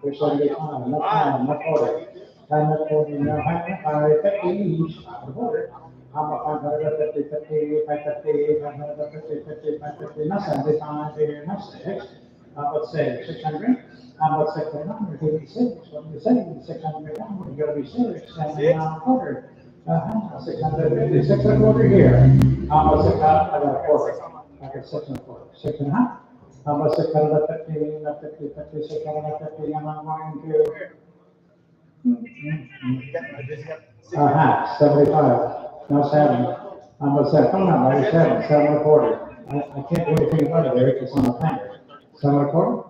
Push on the time, not 40. Time at 40, now, I 50 each. I'm a 550, 50, 550, 550, 50, 550, not 75, not 6. Let's say 600. Let's say 600, what do you say? 600 down, you gotta be 6, and now quarter. 650, 6 and a quarter here. Let's say, I got a quarter. I got 6 and a quarter. 6 and a half. Let's say, 50, 50, 50, 650, and I'm going to. Half, 75. No, 7. Let's say, come on, like 7 and a quarter. I can't do anything about it there, it's on the planet. 7 and a quarter,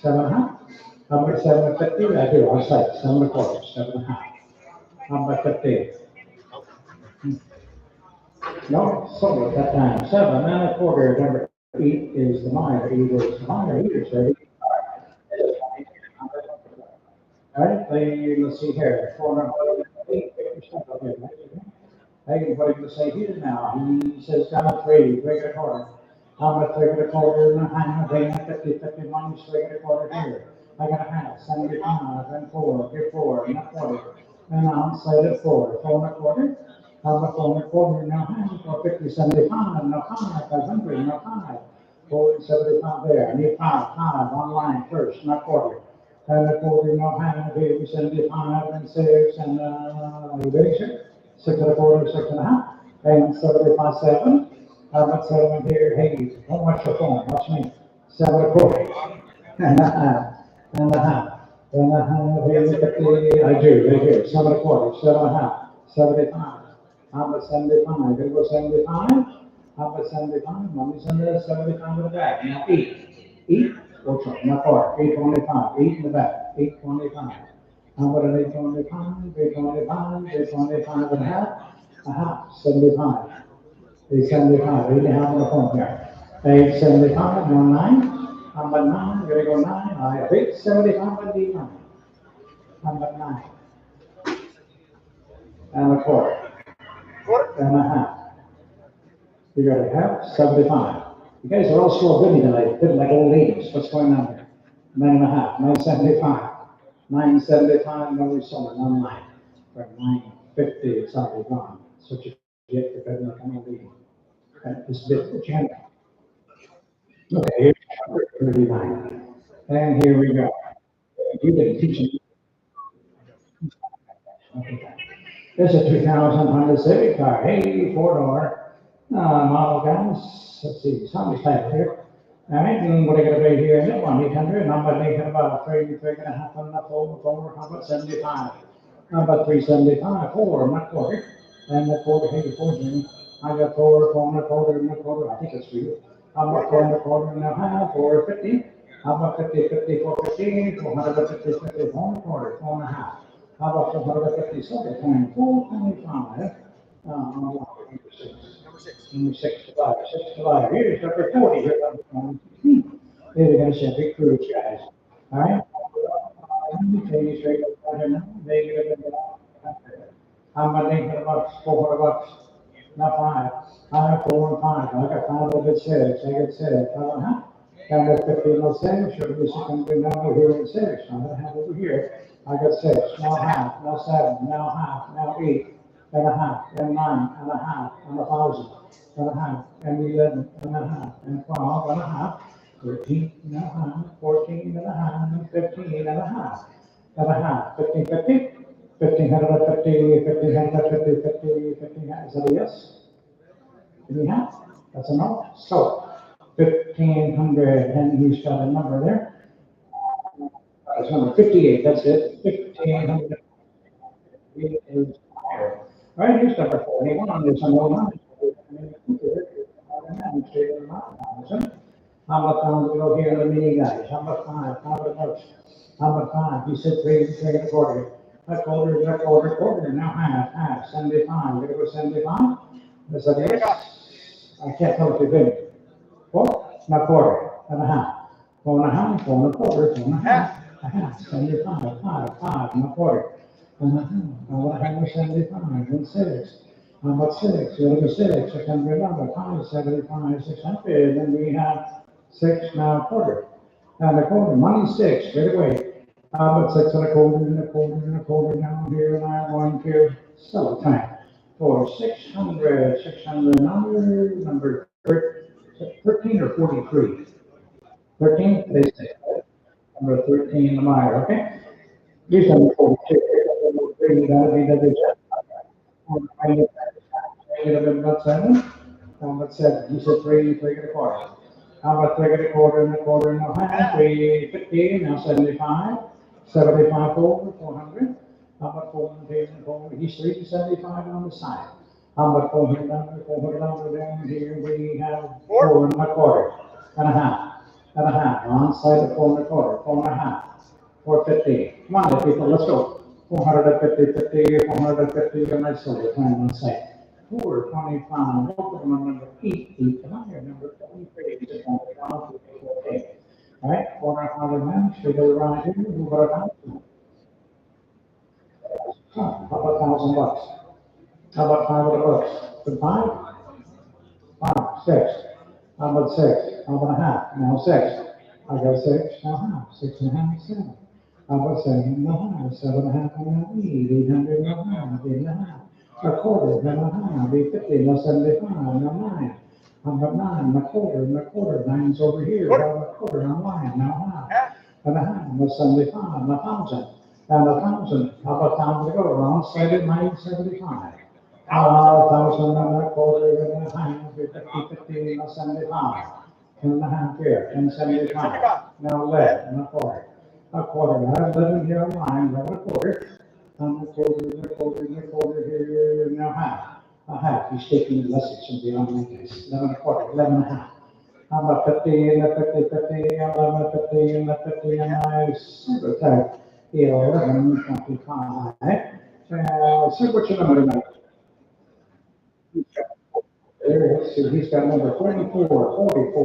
7 and a half. How about 750? I do, I'll say 7 and a quarter, 7 and a half. How about 50? No, so at that time, 7 and a quarter, number 8 is the minor, 8 is the minor, 8 is ready. All right, let's see here, 408, hey, what are you gonna say here now? He says, down 3, 3 and a quarter. How about 3 and a quarter, and I'm paying 50, 50 minus 3 and a quarter here. I got a half, 75, and 4, get 4, not 40. And outside of 4, 4 and a quarter. How about 4 and a quarter, now hand, 450, 75, no 500, no 5. 475 there, I need 5, on line first, not quarter. And a quarter, no hand, baby, 75, and 6, and, you ready, sir? 6 and a quarter, 6 and a half, and 75, 7. How about 7 here? Hey, don't watch your phone, watch me. 7 and a quarter. And a half, and a half, and a half, here, look at the, I do, right here, 7 and a quarter, 7 and a half, 75. How about 75? Gonna go 75? How about 75? Let me send it 75 in the back. Now 8. 8? Oh, sorry, not 4. 825. 8 in the back. 825. How about an 825? 825. 825 and a half. A half. 75. 875. 8 and a half on the phone here. 875. No 9. How about 9? We're gonna go 9. I have 875 and 9. How about 9? And a quarter. And a half. You got a half, 75. You guys are all so good tonight, good like old ladies. What's going on here? 9 and a half, 975. 975, no summer, no 9. For 950, it's already gone. So you get the better come on leaving. This bit of channel. Okay, here's number 39. And here we go. You've been teaching. Okay. This is a 2000 Honda Civic car. Hey, 4-door. Model guys. Let's see, somebody's type here. All right, and what are you going to pay here? No, 800. And I'm thinking about 3 and a half on the 4. How about 75? How about 375? 4, not quarter. And the quarter, hey, 4, Jimmy. I got 4 and a quarter, and a quarter. I think it's for you. How about 4 and a quarter and a half, 450? How about 50, 50, 450? 450, 50, 4 and a quarter, 4 and a half. How about 457, 425? Number 65, 65. Here's number 40. Here they're going to say big cruise, guys. All right. Let me tell you straight up. I don't know. How much they get about $400? Not 5. I have 4 and 5. I got 5 of it 6. I got 6. Huh? And that's 50 and 6. Should be 600 now here in 6. I'm going to have over here. I got 6. Now half. Now 7. Now half. Now 8. And a half, and 9 and a half, and 1,000, and a half, and 11 and a half, and 12 and a half, 13 and a half, 14 and a half, and 15 and a half, 1550, 1550, 1550, 50, 15, is that a yes? Any half? That's a no. So 1,500, and he's got a number there. That's number 58, that's it. 1,500 is higher. All right, here's number 41. There's some more money. How about down below here, the mini guys? How about five? How about bucks? How about five? He said three, take a quarter. A quarter. Now half. 75. Gonna go 75? I said, yes. I can't tell if you've been. Four, not quarter, and a half. Four and a half, four and a quarter, four and a half. A half, 75, five and a quarter. And a half. I want to have 75, and six. How about six? You have a six, 600, five, 75, 600. Then we have six, now a quarter. And a quarter, money six, right away. How about six and a quarter, and a quarter, and a quarter down here, and I want to sell it time. For 600, 600, number 13 or 43? 13, they say. Number 13, the Meyer, okay? These are number 42. Number 3, that'll be about 7. About 7. You said 3 and a quarter. How about 3 and a quarter and a quarter and a half? 350, now 75. 75 over 400. How about 400 and 400? He's 375 on the side. How about 400 down here? We have 4 and a quarter and a half. And a half. On side of 4 and a quarter, 4 and a half. 450. Come on, people, let's go. 450, 450, and I saw the time on site. 425. Welcome to number 8. Come on here, number 23. Just want to count to 4. All right, 400 men. Should go around here. Who got a thousand? How about $1,000? How about $500? Good 5? 5, 6. How about 6? How about a half? Now 6. I got 6, now half. 6 and a half, 7. How about 7 and a half? 7 and a half, and a 8. 800 and a half. 8 and a half. A quarter, then a half. 850, now 75, now 9. How about 9? A quarter. 9's over here. About a quarter, now 9, now half. And a half, now 75, now 1,000. And 1,000. How about 1,000 to go? Around 975. 1,000 and a quarter and a half, 50, 75. 10 and a half here, 1075. Now 11 and a quarter. A quarter, now 11 here on line, now a quarter. And a quarter here, now half. A half, he's taking the lessons from the online guys. 11 and a quarter, 11 and a half. How about 50 and a 50, 50, 11, 50 and a 50 and a super tight. 11, 25. So what's your number tonight? There it is. So he's got number 44, 44.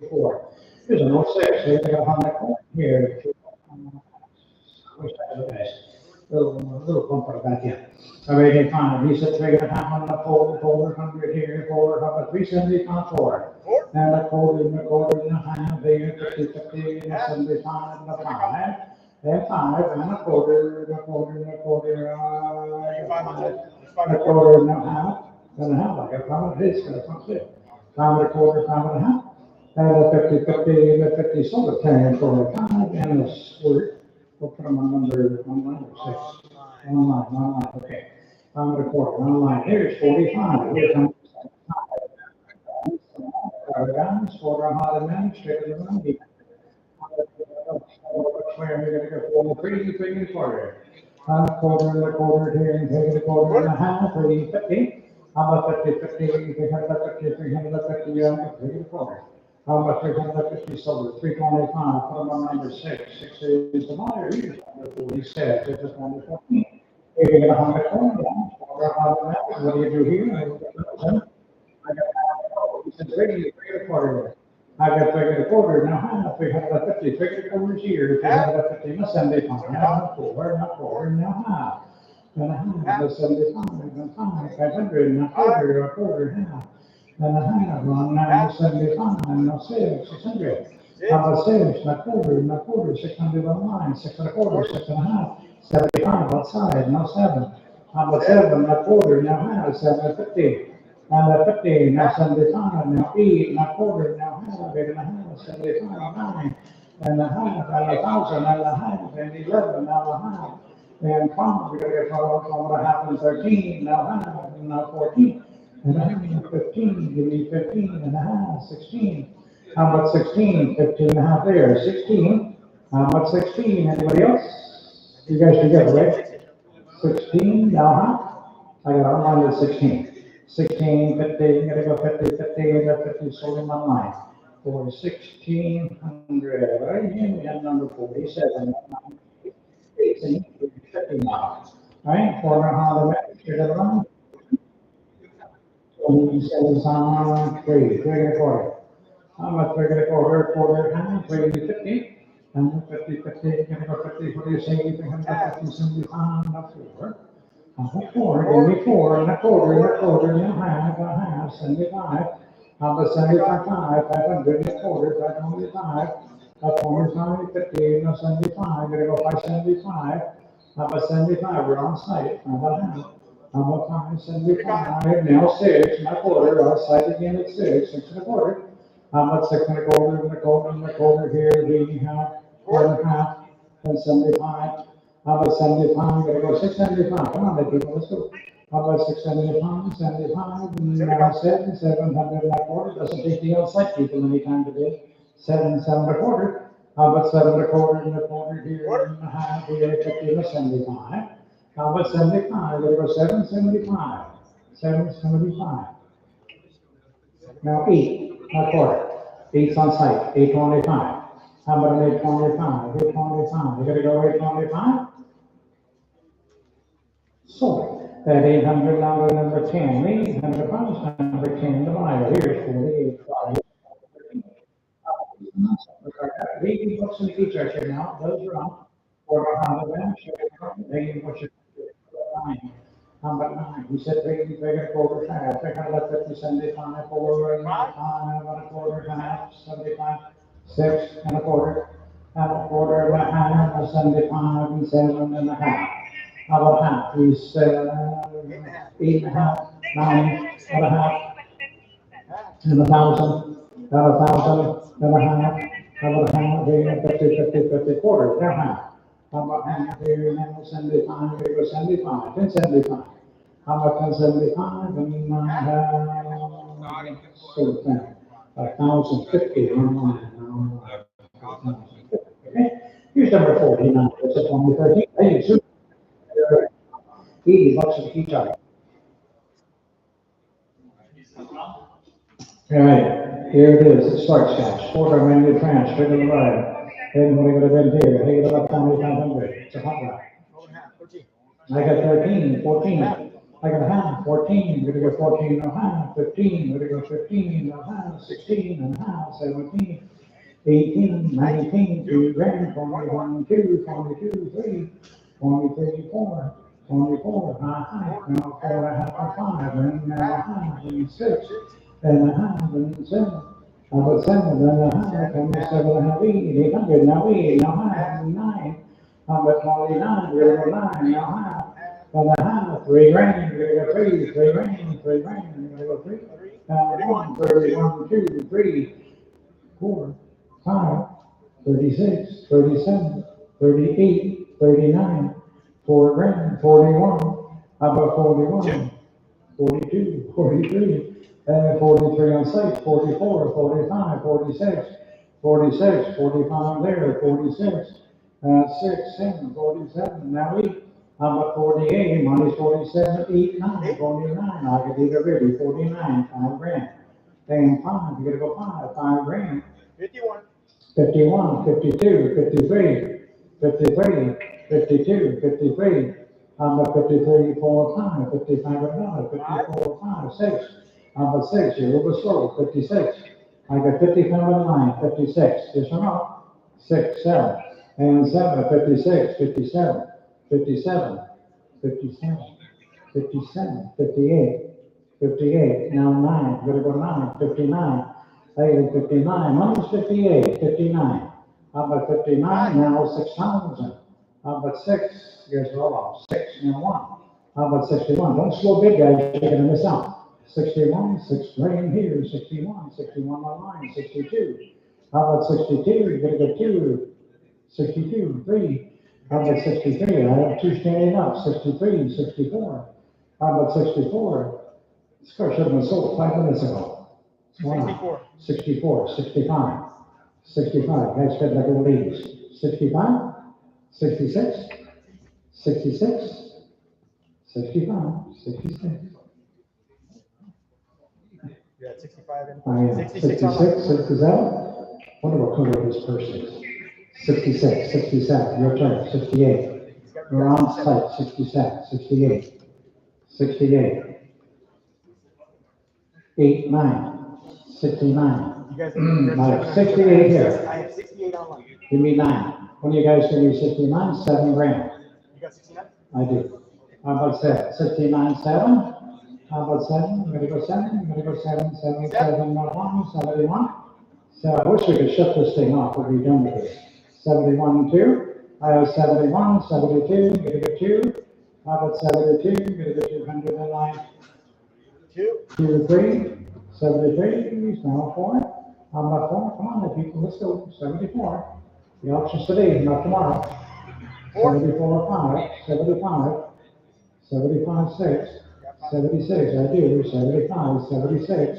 44. Here's an 06. They got on that corner here. I wish I had a nice little bumper back in. All right, hey, fine. He said 3 and a half on the 400 here, 4, how about 375, 4. And a quarter and a half there, 50, 50, and a 75, and a 5. And 5, and a quarter, and a quarter, and a quarter, a quarter and a half, and a half, like a pound of this, and a pound of 5 and a quarter, 5 and a half, and a 50, 50, and a 50, soda can for a 5, and a squirt. We'll put them on number 1 line or 6. 1 line, okay. 5 and a quarter, 1 line. Here's 45. Here's 5. Guys, 400 men, straight to the run. Where you're gonna go 3 and a quarter. A quarter and a quarter here, and take a quarter and a half, 350. How about 50, 50, 350, 350, 3 and a quarter. How about 350 silver, 325, put them on number 6. 6 is the buyer, he's wonderful, he said, it's just 114. If you get 100 coin down, what do you do here? I got, he said, 3 and a quarter. I got 3 and a quarter, now half, 350, 3 and a quarter here, 350, now 75, now 4, now quarter, now half. And a half, now 75, and 500, now quarter, a quarter, half. And a half, now 75, now 6, 600. How about 6, now quarter, 600 on line, 6 and a quarter, 6 and a half, 75 outside, now 7. How about 7, now quarter, now half, 750. And 50, now 75, now 8, now quarter, now half, 8 and a half, 75, 9, and a half, and 1,000, and a half, and 11, now a half, and 12, we gotta get 12, and a half, and 13, now half, and now 14, and a half, 15, give me 15, and a half, 16. How about 16, 15 and a half there, 16, how about 16, anybody else? You guys together, right? 16, now half, I got our line at 16. 16, 50, gotta go 50, 50, and the 50 sold him online. For 1,600, right here, we have number 47, 18, 50 now. Right, for how the match, you're gonna run, 27 on 3, 3 how much we're gonna go over for hand, 350, and 50, 50, gonna go 50, what do you say, 350, 75, not 4. Four, give me 4, and a quarter, and a quarter, and a half, 75. How about 75, 500, and a quarter, 525, a 25, 50, and a 75, gonna go 575. How about 75, we're on site, how about half? How about 575, now 6, and a quarter, on site again at 6, 6 and a quarter. How much 6 and a quarter, and a quarter, and a quarter here, the half, 4.5, and 75. How about 75? Gotta go 675. Come on, my people, let's go. How about 675, 75, and now 700 and a quarter. Doesn't take the on-site people any time to do. 7 and a quarter. How about 7 and a quarter and a quarter here and a half here, 50 and a 75. How about 75? Gotta go 775. 775. Now 8 and a quarter. 8's on site. 825. How about an 825? 825. You gotta go 825? So, that $800 number 10, $800 number 10, the buyer, here's 48, 5. 80 bucks in the feature here now, those are up. For a $100, 80 bucks. 9. How about 9? He said, they're gonna go over half, they're gonna let 50, 75, 4, and 5, and a quarter, and a half, 75, 6, and a quarter, and a quarter, and a half, and 75, and 7 and a half. How about half? He's 8 and a half, 9 and a half, and 1,000, and 1,000, and a half, how about a half, here, 50, 50, 50 quarters, they're half. How about half here, now 75, here goes 75, 1075. How about 1075, and 1,050, okay? Here's number 49, it's a 2013, hey, super. 80 bucks a each other. All right, here it is, it starts, guys. Quarter menu trans, trigger the right. Then what are you gonna do here? Hey, about 2,500. It's a hot rod. I got 13, 14. I got a half, 14. We're gonna go 14 and a half, 15. We're gonna go 15 and a half, 16 and a half, 17, 18, 19, 2 grand, 21, 2, 22, 3, 23, 4. 24, now 4 and a half, and 5, and a half, and 6, and a half, and 7. How about 7 and a half, and 7 and a half, 800, now 8, now half, and 9. How about 29, we're gonna go 9, now half, and a half, 3 grand, we're gonna go 3 grand, 3 grand, we're gonna go 3. 1, 31, 2, 3, 4, 5, 36, 37, 38, 39. 4 grand, 41, how about 41, 42, 43, 43 on site, 44, 45, 46, 46, 45 there, 46, 6, 7, 47, now 8, how about 48, money's 47, 8, 9, 49, I could either really, 49, 5 grand, and 5, you gotta go 5 grand, 51. 51, 52, 53, 53, 52, 53, how about 53, 4, 5, 55 another, 54, 5, 6, how about 6, you're a little bit slow, 56, I got 55 and 9, 56, yes or no? 6, 7, and 7, 56, 57, 57, 57, 57, 58, 58, now 9, gonna go 9, 59, hey, 59, minus 58, 59. How about 59, now 6,000. How about 6, here's roll off, 6 and 1. How about 61, don't slow big guys, you're gonna miss out. 61, 6 grand here, 61, 61 on line, 62. How about 62, you're gonna go 2, 62, 3. How about 63, I have 2 standing up, 63, 64. How about 64? This car should have been sold 5 minutes ago. 64. 64, 65, 65, that's good like old ladies. 65, 66, 66, 65, 66. You're at 65 and I am 66 online. 67. Wonder what color this purse is. 66, 67, your turn, 68. We're on site, 67, 68, 68. 8, 9, 69. You guys I have 68 here. I have 68 online. Give me 9. When you guys give me 69, 7 grand. You got 69? I do. How about 7? 69, 7. How about 7? I'm gonna go 7. I'm gonna go 7, 77, 1, 71. So I wish we could shut this thing off. We'll be done with this. 71, 2. I have 71, 72. I'm gonna go 2. How about 72? I'm gonna go 209. 2, 3. 73. Now 4. How about 4? Come on, people. Let's go. 74. The auction's today, not tomorrow. 74, 5. 75. 75, 6. 76, I do. 75, 76.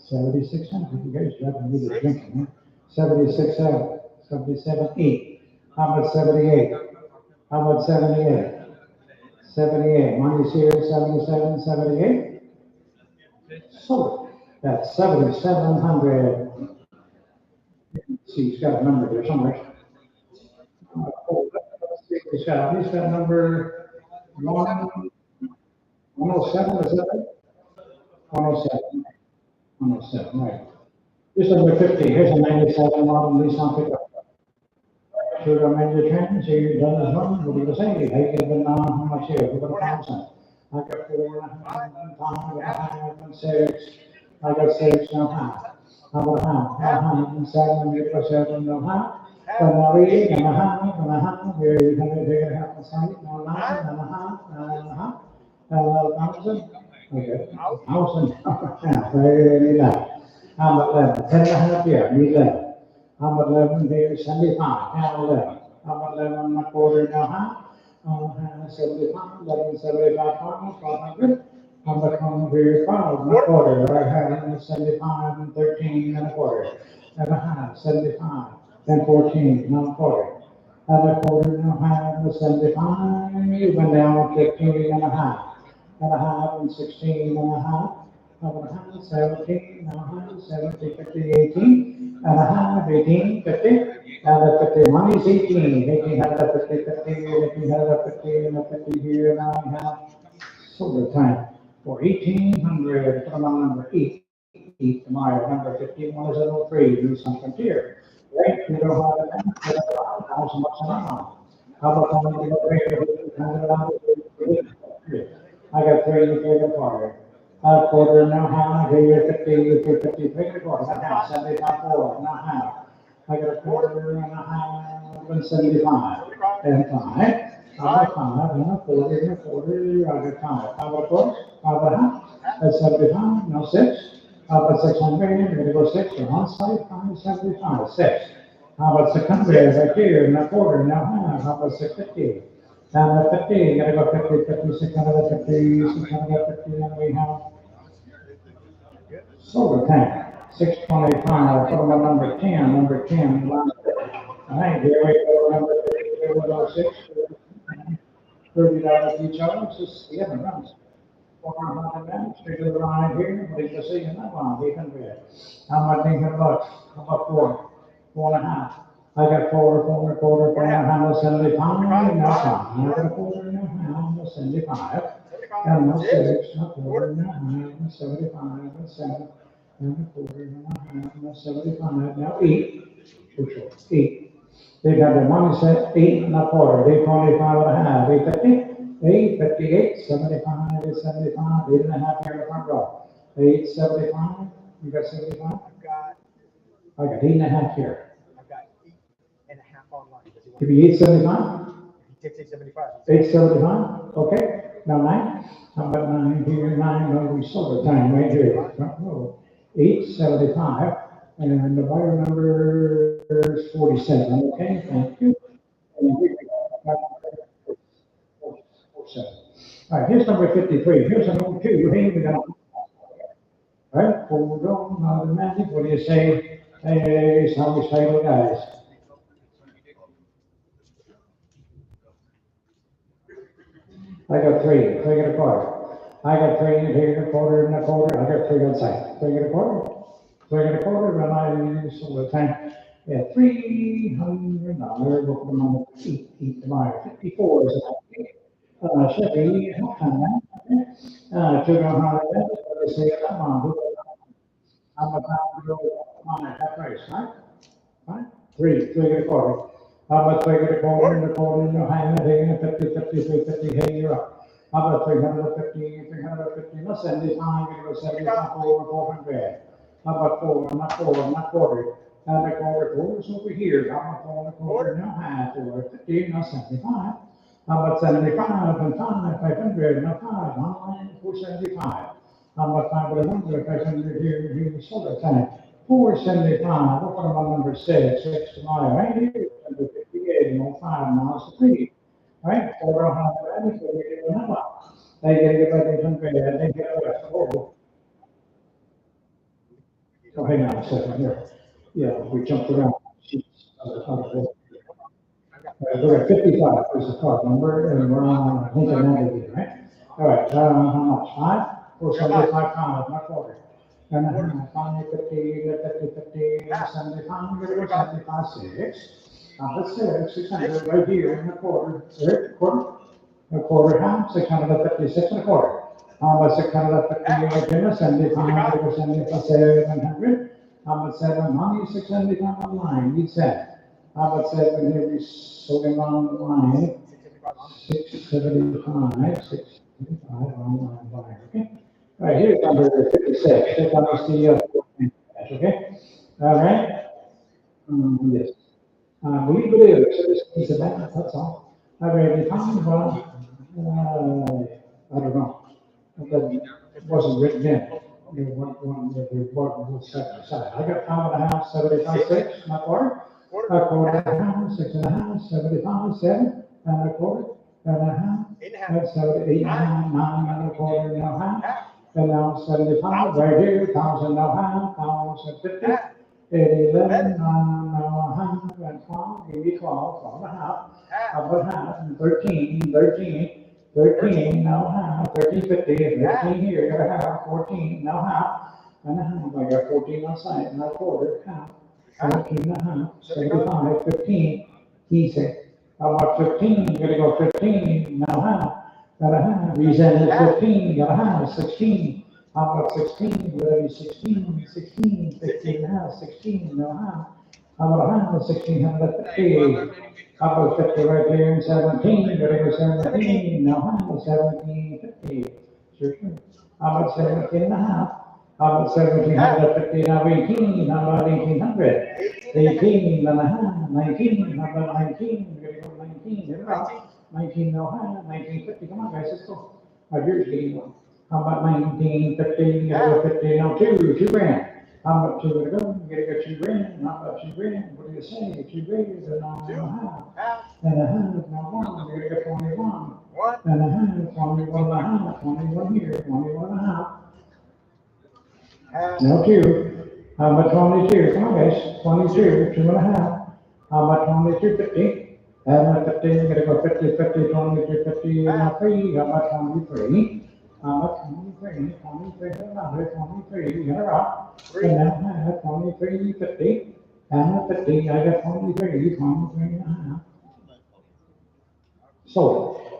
7600. You guys driving me to drinking, huh? 76, 7. 77, 8. How about 78? How about 78? 78. Money's here, 77, 78. So that's 7,700. See, he's got a number there somewhere. He's got number 107, is that right? 107. 107, right. Here's number 50. Here's a 97 model Nissan pickup. Should I amend the trend? So you're done as well? What do you say? Hey, give them how much here? We're going to $1,000. I got 4, 5, and 6. I got 6, no half. How about half? 7, you put 7, no half. Then I'll read it, and a half, here you have it, here, half a cent, no 9, and a half, 1,000. Okay, 1,000, very nice. How about 11? 10 and a half here, need 11. How about 11 here, 75, now 11. How about 11 and a quarter, now half? 75, 11, 75, 500. How about 1 here, 5 and a quarter, I have 75 and 13 and a quarter. And a half, 75, and 14, and a quarter. And a quarter and a half, 75, went down 15 and a half. And a half, and 16 and a half. And a half, 17 and a half, 17, 50, 18. And a half, 18, 50. And a 50, money's 18. 18 had a 50, 50, 18 had a 50, and a 50 here, and I have silver time for 1,800. Put them on number 8. Tomorrow, number 51 is a 03. Do something here. Right? You know how to manage $1,000 an hour. How about I got 3 in the quarter. A quarter, no half. Here, 50, 53 and a quarter. Not half. 75, 4, not half. I got a quarter and a half and 75. And 5. How about 5? And a quarter and a quarter. I got 5. How about 4? How about half? That's 75. No 6. How about 600? You're going to go 6. You're on site. 575. 6. How about 600? Right here. And a quarter. Now half. How about 650? And 50. You got to go 50, 50, 650, 650. And we have solar tank. 625. Put them on number 10. Number 10. All right. Here we go. Number 6. $30 each other. It's just the other runs. 400 minutes, straight to the line here. What did you see in that one? 800. How much do you have bucks? How about 4? 4 and a half. I got 4, 4 and a quarter, 4 and a half, 75. No time. I got a quarter and a half, 75. And no 6, a quarter and a half, 75, and 7, and a quarter and a half, 75. Now 8. 8. They got their money set 8 and a quarter, 825 and a half, 850. 858, 75, 875, 8 and a half here in the front row. 875, you got 75? I got 8 and a half here. I've got 8 and a half online. Give me 875? He takes 875. 875, okay. Now 9, how about 9 here, 9, no, we sold the time right here, front row. 875, and the buyer number is 47, okay, thank you. And here we go. 47. All right, here's number 53. Here's a number 2. Hey, we got. All right, hold on, the magic. What do you say? Hey, some excited guys. I got 3. 3 and a quarter. I got 3 and a quarter. I got 3 on site. 3 and a quarter. 3 and a quarter. When I use all the time. Yeah, $300. Look at the number. Eat tomorrow. 54 is Chevy. What kind of that? 200. Let me see it. I'm about to go on at that price, right? Right? 3 and a quarter. How about 3 and a quarter, no higher than 50, 50, hey, you're up. How about 350, no 75, it was 75 over 400. How about not quarter. And a quarter's over here. How about 4 and a quarter, no high, 450, no 75. How about 75 and 500, no 5, online, 475. How about 500, 500 here, solar time. 475, what about number 6 tomorrow, right here, number 58, no 5 miles to 3. Right? 400, so we get another. They get about 800, they get the rest of all. So hang on a second here. Yeah, we jumped around. We're at 55 is the card number, and we're on, I think, another here, right? All right, how much? 5? 475 pounds, not quarter. And then 50, 75, 75, 6. Let's say 600 right here in the quarter. A quarter half, 656 and a quarter. 650, 75, 700. 700, 675 on line, need set. How about 7 here, we sold him on line. 675, 675 on line buyer, okay? All right, here's number 56. Check out the okay? All right? Yes. We believe it. So this is a matter, that's all. All right, the common one, I don't know. That wasn't written in. One set aside. I got 5.5, 75, 6, not quarter. A quarter and a half, 6.5, 75, 7, and a quarter, and a half, and 78, 9, 9, and a quarter, and a half. And now 75 right here, 1,000 no half, 1,050, 11, 9 no half, and 12, give me 12 and a half, about half, and 13, no half, 1350, 13 here, you got a half, 14, no half, and a half, I got 14 on site, and a quarter, half, 14 and a half, 75, 15, easy. How about 15, you gotta go 15, no half. Gotta have, reason is 15, gotta have 16. How about 16? Whatever 16, 16, 15 and a half, 16, no half. How about a half, 1650? How about 50 right there and 17? Whatever 17, no half, 1750. Sure. How about 17 and a half? How about 1750? Now 18, how about 1800? 18 and a half, 19, how about 19? We're gonna go 19, here we go. 19 no high, 1950, come on guys, let's go. Here's getting one. How about 1950, 50, no 2 grand. How about 2 to go? You gotta go 2 grand. How about 2 grand? What do you say? 2 grand and a half. And a half, now 1, you gotta go 21. And a half, 21 and a half, 21 here, 21 and a half. No 2. How about 22? Come on guys, 22, 2 and a half. How about 2250? And 50, you're gonna go 50, 50, 22, 50, now 3, how about 23? How about 23, 23, you're up. And now I have 23, 50, and 50, I got 23, 23 and a half. So,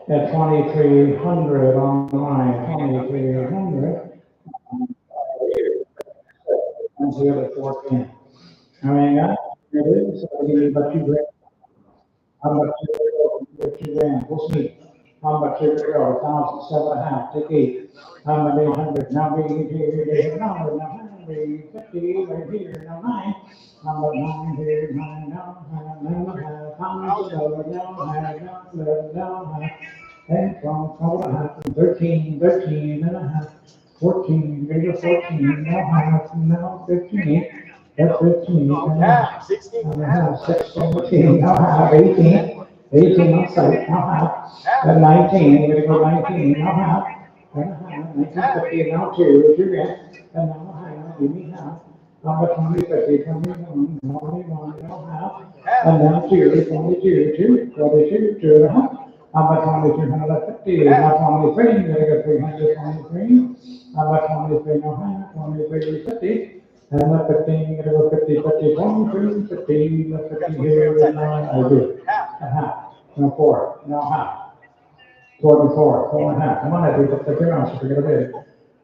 at 2,300 on the line, 2,300. And the other 14. All right, guys, here it is, so we need about 2 grand. How much you go? 2 grand, we'll see. How much you go? 1,000, 7.5, take 8. How many 800? Now we here, now 50 right here, now 9. How about 9 here, 9 now, 9.5, pounds, 11 now, 10, 12, 12.5, 13, 13 and a half, 14, greater 14, now half, now 15. That's 15, now 16, now 17, now half, 18, 18 on site, now half, then 19, we're gonna go 19, now half, then half, 1950, now 2, 2 grand, and now half, give me half, number 20, 50, 21, 21, now half, and now 2, 22, 2, 22, 2 and a half. How about 2350? Not 23, you gotta go 323. How about 23, no high, 2350. And the 15, you gotta go 50, 50, 22, 15, the 50 here, and I do. A half, no 4, no half. 24, 4.5. Come on, I do the 50 rounds, forget about it.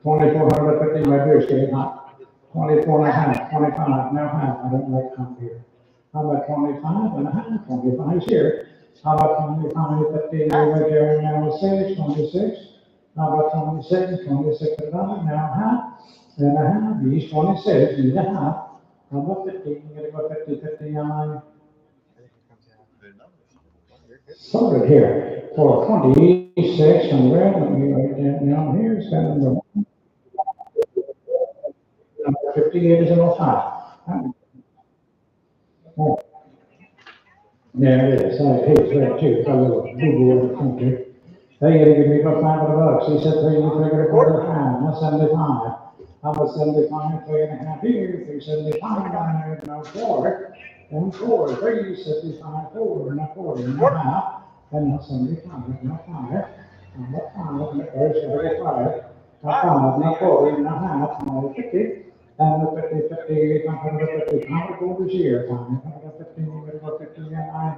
2450, my beer's getting hot. 24 and a half, 25, no half. I don't like half here. How about 25 and a half? 25 is here. How about 25, 50, right there, now 6, 26. How about 26, 26 and another, now half. And a half, these 26, need a half. How about 50? You gotta go 50, 59. So good here. For 2600, let me write that down here. It's got number 58 is an 05. Oh, there it is. Hey, it's right too. Got a little Google in the country. They gotta give me about $500. He said, three, you take it a quarter of a pound. That's 75. How about 75, 3.5 here, 375, no 4, and 4, 375, 4, and a quarter, and a half, and not 75, not 5, and not 5, and there's 5, not 5, not 4, and a half, no 50, and the 50, 50, 150, how many quarters here, 115, 59,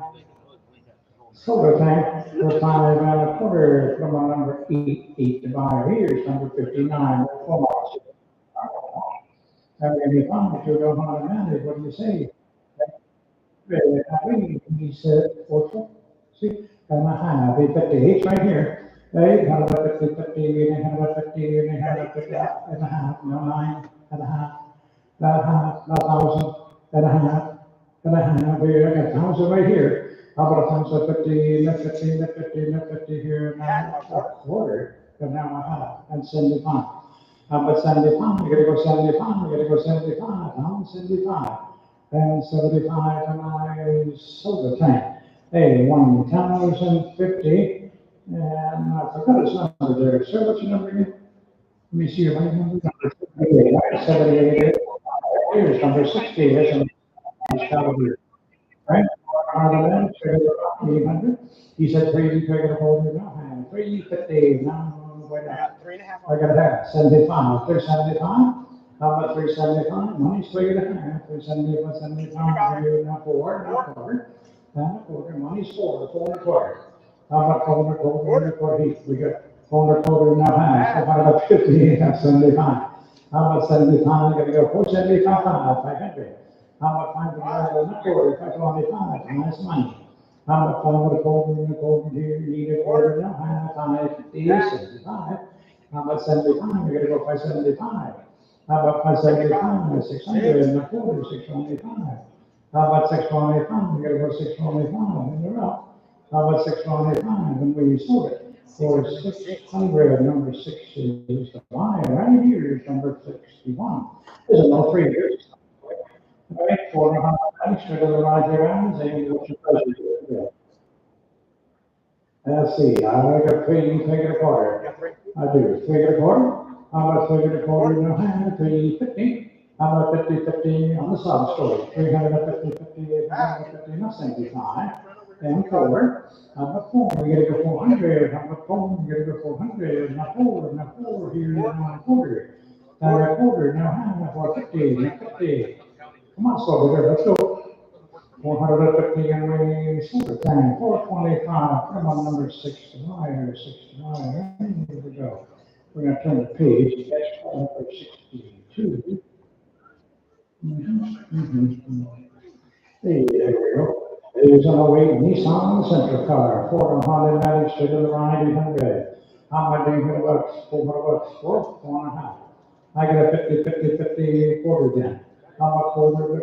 solar tank for 5 and a quarter from a number 8 to buy here is number 59, 4 having any fun if you don't know how to manage, what do you say? He said, also, see, and a half, 50, it's right here. 850, 50, and 150, and 150, and a half, no, 9 and a half, that half, 1,000, and a half, and a half, here, and 1,000 right here. How about 1,050, and 50, and 50, and 50 here, and a quarter, and now a half, and 75. How about 75? You gotta go 75, you gotta go 75, huh? 75. And 75 and I soda tank. Hey, 1,050. And I forgot his number there. Sir, what's your number again? Let me see your number. 78. Here's number 60. That's a caliber. Right? On the 800. He said 3, you take it over now. 350. Now, wait a minute. 3.5. I got that, 75, 375, how about 375, money's 3.5, 375, 75, 4, not quarter, and a quarter, money's 4, 4 and a quarter. How about 4 and a quarter, 4 and a quarter, we got 4 and a quarter, now half, so how about 50, that's 75. How about 75, we gotta go 475, 500. How about 500 and a quarter, 525, nice money. How about 5 and a quarter here, you need a quarter, now half, 550, 75. How about 75? You're gonna go 575. How about 575? 600 and a quarter, 625. How about 625? You're gonna go 625 and you're up. How about 625? And we sold it for 600. Number 60 is the buy. Right here is number 61. There's no 3 years. All right, 400 extra to the right around, and what's your pleasure? Let's see, I got 3, you take it a quarter. I do, 3 and a quarter. How about 3 and a quarter in a hand, 350? How about 50, 50 on the sub story? 350, 50, 850, not 75. And 4. How about 4? We gotta go 400. How about 4? We gotta go 400. Now 4, now 4 here, now a quarter. Now a quarter, now hand, 450, now 50. Come on, slow there, let's go. 450 and we sold tank, 425, come on, number 69 or 69, here we go. We're gonna turn the page, that's number 62. Hey, there we go. There's an 08 Nissan Sentra car, 400 to the right, 800. How am I doing here, bucks, 400 bucks, 4.5. I got a 50, 50, 50 quarter then. How about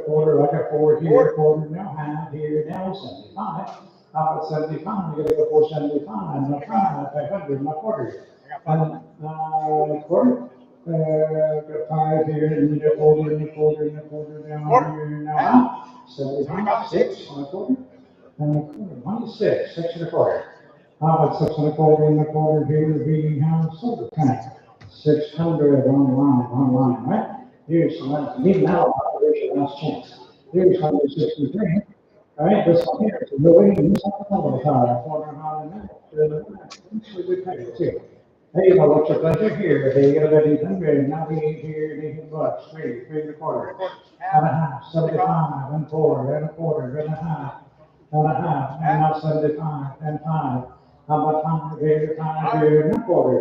quarter, I got 4 here, quarter, now half here, now 75. How about 75? You gotta go 475, not 500, not quarter. And, quarter, got 5 here, and a quarter, and a quarter, and a quarter, down here, now 75, 6, and a quarter, and a quarter, 26, 6 and a quarter. How about 6 and a quarter here, being house, soda tank. 600 online, right? Here's one, leave now, there's your last chance. Here's 163. All right, this one here, so nobody needs to know the car, 400 Hey, you know what's your pleasure here? Hey, you got about 800, now we ain't here, 18 bucks, three and a quarter, and a half, 75, and quarter, and a quarter, and a half, and now 75, and five. How about five here, and a quarter,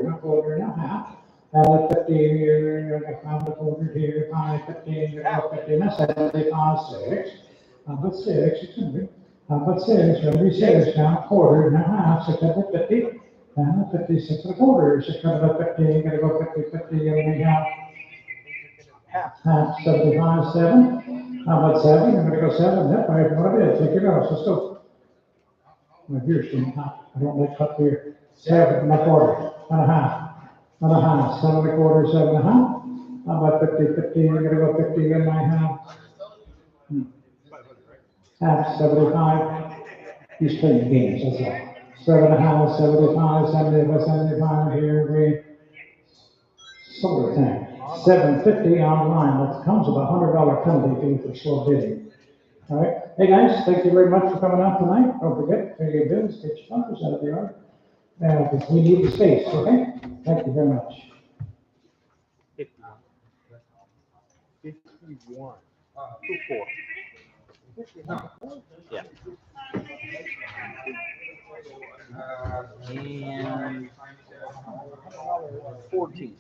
and a half, and a 50 here, and a quarter here, 5, 15, and a 50, and a 75, 6. How about 600? How about 6, down a quarter, and a half, 650. 56 and a quarter, 650, gotta go 50, and we have half 75, 7. How about 7? I'm gonna go 7. Yep, I have what it is. Take your notes. Let's go. My beer's getting hot. I don't like cut beer. 7 and a quarter, and a half, 7 and a quarter, 7 and a half. How about 50, I'm gonna go 50, and I have half 75. He's playing games, that's all. 7 and a half, 75, 75 here, we solar tank. 750 online, that comes with a $100 penalty fee for slow bidding. All right, hey guys, thank you very much for coming out tonight. Don't forget, pay your bills, get your bumpers out of the yard. Because we need the space, okay? Thank you very much. 51. 24. Yeah. And 14.